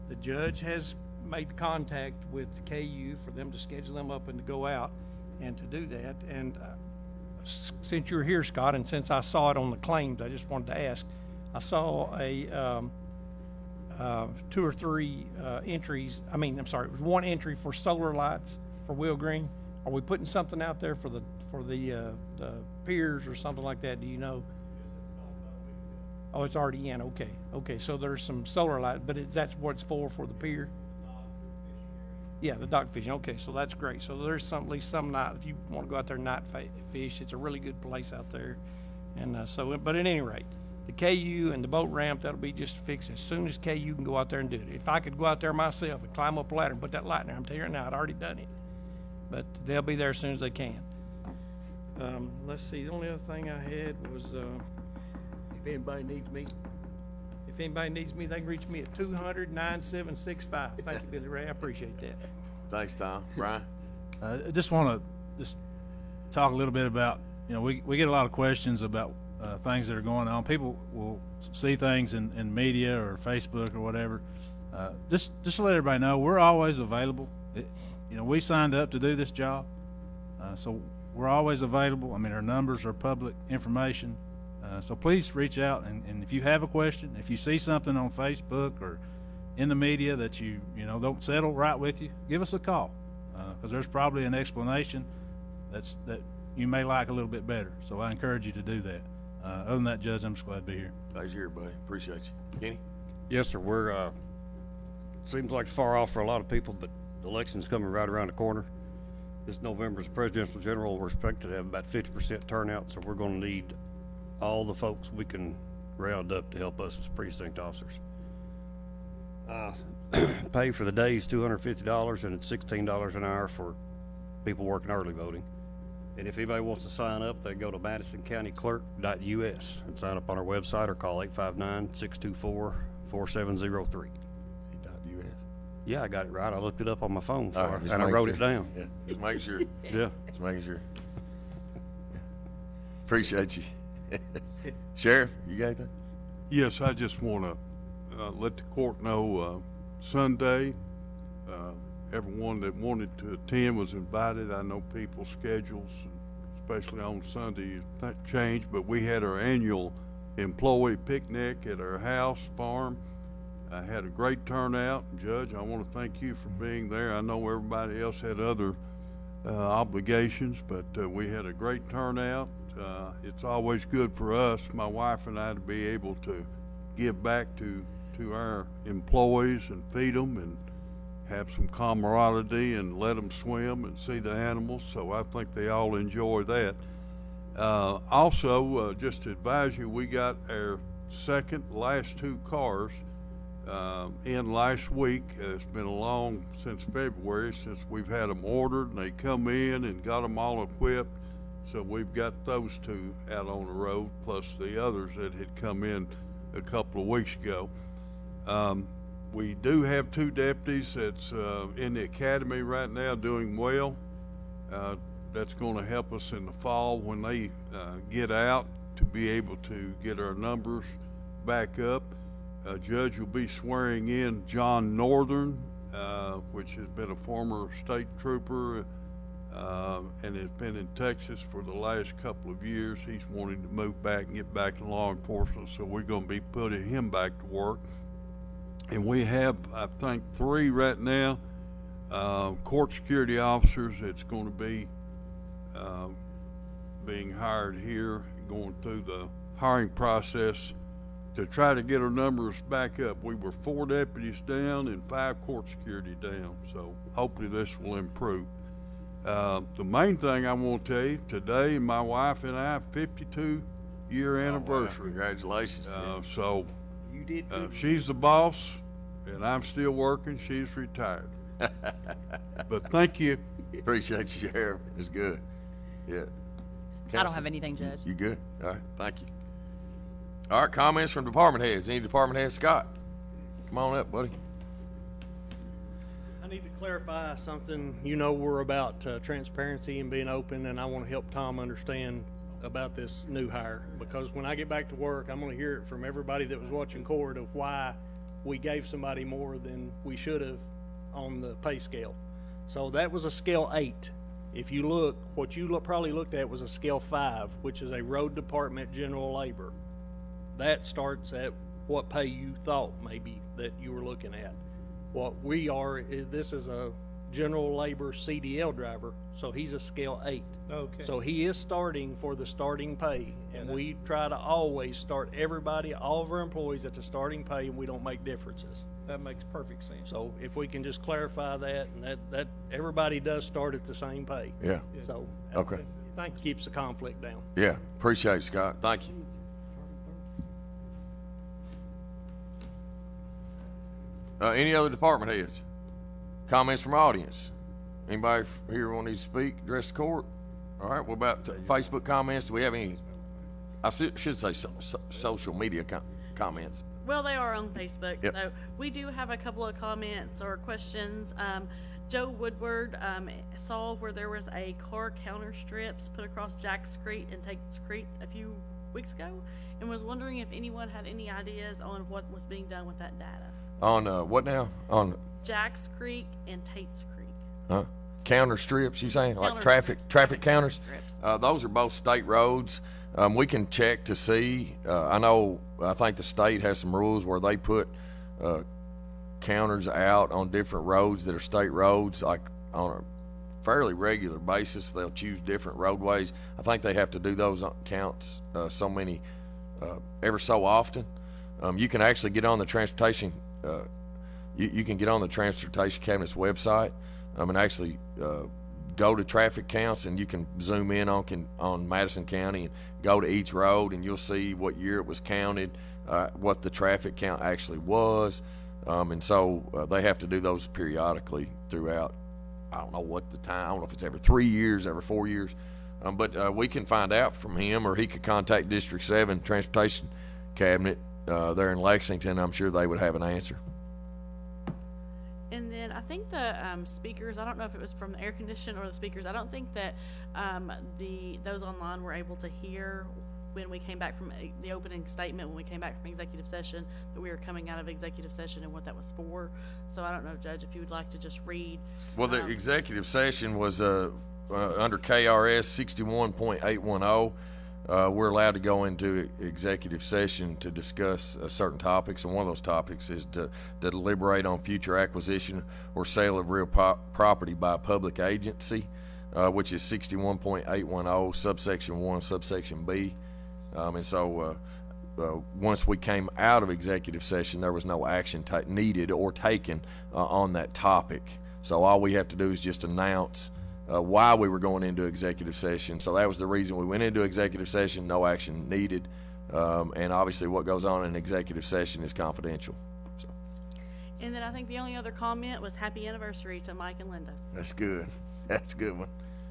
The judge has made contact with the KU for them to schedule them up and to go out and to do that. And since you're here, Scott, and since I saw it on the claims, I just wanted to ask. I saw a 2 or 3 entries. It was one entry for solar lights for Will Green. Are we putting something out there for the piers or something like that? Do you know? Oh, it's already in. Okay. So there's some solar light, but that's what it's for the pier. Yeah, the dock fishing. Okay, so that's great. So there's at least some night if you want to go out there and night fish. It's a really good place out there, and but at any rate, the KU and the boat ramp, that'll be just fixed as soon as KU can go out there and do it. If I could go out there myself and climb up a ladder and put that light in there, I'm telling you right now, I'd already done it. But they'll be there as soon as they can. Let's see, the only other thing I had was, If anybody needs me, they can reach me at 200-9765. Thank you, Billy Ray, I appreciate that. Thanks, Tom. Brian? I just want to talk a little bit about, we get a lot of questions about things that are going on. People will see things in media or Facebook or whatever. Just to let everybody know, we're always available. We signed up to do this job, so we're always available. Our numbers are public information, so please reach out. And if you have a question, if you see something on Facebook or in the media that you don't settle right with you, give us a call, because there's probably an explanation that you may like a little bit better. So I encourage you to do that. Other than that, Judge, I'm just glad to be here. Glad you're here, buddy. Appreciate you. Kenny? Yes, sir. We're, seems like it's far off for a lot of people, but the election's coming right around the corner. This November's presidential general. We're expected to have about 50% turnout, so we're going to need all the folks we can round up to help us as precinct officers. Pay for the day is $250, and it's $16 an hour for people working early voting. And if anybody wants to sign up, they go to MadisonCountyClerk.us and sign up on our website or call 859-624-4703. .us? Yeah, I got it right. I looked it up on my phone Right, and I wrote it down. Yeah, just make sure. Yeah. Just making sure. Appreciate you. Sheriff, you got anything? Yes, I just want to let the court know Sunday everyone that wanted to attend was invited. I know people's schedules, especially on Sunday, changed, but we had our annual employee picnic at our house farm. I had a great turnout. Judge, I want to thank you for being there. I know everybody else had other obligations, but we had a great turnout. It's always good for us, my wife and I, to be able to give back to our employees and feed them and have some camaraderie and let them swim and see the animals. So I think they all enjoy that. Also, just to advise you, we got our last two cars in last week. It's been along since February since we've had them ordered, and they come in and got them all equipped. So we've got those two out on the road, plus the others that had come in a couple of weeks ago. We do have two deputies that's in the academy right now doing well. That's going to help us in the fall when they get out to be able to get our numbers back up. Judge will be swearing in John Northern, which has been a former state trooper and has been in Texas for the last couple of years. He's wanting to move back and get back in law enforcement, so we're going to be putting him back to work. And we have, I think, 3 right now, court security officers that's going to be being hired here, going through the hiring process to try to get our numbers back up. We were 4 deputies down and 5 court security down, so hopefully this will improve. The main thing I want to tell you, today my wife and I, 52-year anniversary. Wow. Congratulations. So You did good. she's the boss, and I'm still working. She's retired. But thank you. Appreciate you, Sheriff. It's good. Yeah. I don't have anything, Judge. You good? All right. Thank you. All right. Comments from department heads. Any department head? Scott, come on up, buddy. I need to clarify something. You know, we're about transparency and being open, and I want to help Tom understand about this new hire, because when I get back to work, I'm going to hear it from everybody that was watching court of why we gave somebody more than we should have on the pay scale. So that was a scale 8. If you look, what you probably looked at was a scale 5, which is a road department general labor. That starts at what pay you thought maybe that you were looking at. What we are is, this is a general labor CDL driver, so he's a scale 8. Okay. So he is starting for the starting pay, and we try to always start everybody, all of our employees at the starting pay, and we don't make differences. That makes perfect sense. So if we can just clarify that, and that everybody does start at the same pay. Yeah. So. Okay. Thank you. Keeps the conflict down. Yeah. Appreciate it, Scott. Thank you. Any other department heads? Comments from audience? Anybody here want to speak, address the court? All right, what about Facebook comments? Do we have any, I should say social media comments? Well, they are on Facebook. Yep. So we do have a couple of comments or questions. Joe Woodward saw where there was a car counter strips put across Jack's Creek and Tate's Creek a few weeks ago, and was wondering if anyone had any ideas on what was being done with that data. On what now? On Jack's Creek and Tate's Creek. huh? Counter strips, you saying? Like Counter traffic counters? strips. Those are both state roads. We can check to see. I think the state has some rules where they put counters out on different roads that are state roads, like on a fairly regular basis. They'll choose different roadways. I think they have to do those counts so many ever so often. You can actually get on the transportation. You can get on the Transportation Cabinet's website and actually go to traffic counts, and you can zoom in on Madison County and go to each road, and you'll see what year it was counted, what the traffic count actually was, and so they have to do those periodically throughout. I don't know what the time. I don't know if it's every 3 years, every 4 years, but we can find out from him, or he could contact District 7 Transportation Cabinet there in Lexington. I'm sure they would have an answer. And then I think the speakers, I don't know if it was from the air condition or the speakers, I don't think that those online were able to hear when we came back from the opening statement, when we came back from executive session, that we were coming out of executive session and what that was for. So I don't know, Judge, if you would like to just read. Well, the executive session was under KRS 61.810. We're allowed to go into executive session to discuss certain topics, and one of those topics is to deliberate on future acquisition or sale of real property by a public agency, which is 61.810, subsection 1, subsection B. And so once we came out of executive session, there was no action needed or taken on that topic. So all we have to do is just announce why we were going into executive session. So that was the reason we went into executive session, no action needed. And obviously what goes on in executive session is confidential. So. And then I think the only other comment was happy anniversary to Mike and Linda. That's good. That's a good one.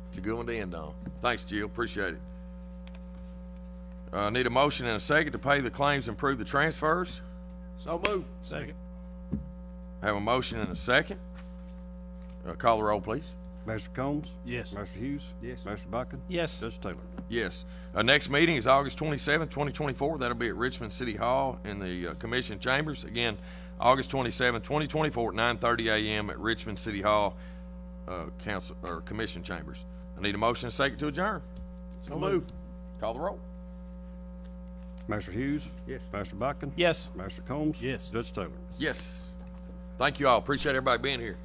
It's a good one to end on. Thanks, Jill. Appreciate it. Need a motion and a second to pay the claims and approve the transfers. So moved. Second. Have a motion and a second. Call the roll, please. Master Combs? Yes. Master Hughes? Yes. Master Buckin? Yes. Judge Taylor? Yes. Next meeting is August 27th, 2024. That'll be at Richmond City Hall in the Commission Chambers. Again, August 27th, 2024 at 9:30 a.m. at Richmond City Hall Council or Commission Chambers. I need a motion and a second to adjourn. So moved. Call the roll. Master Hughes? Yes. Master Buckin? Yes. Master Combs? Yes. Judge Taylor? Yes. Thank you all. Appreciate everybody being here.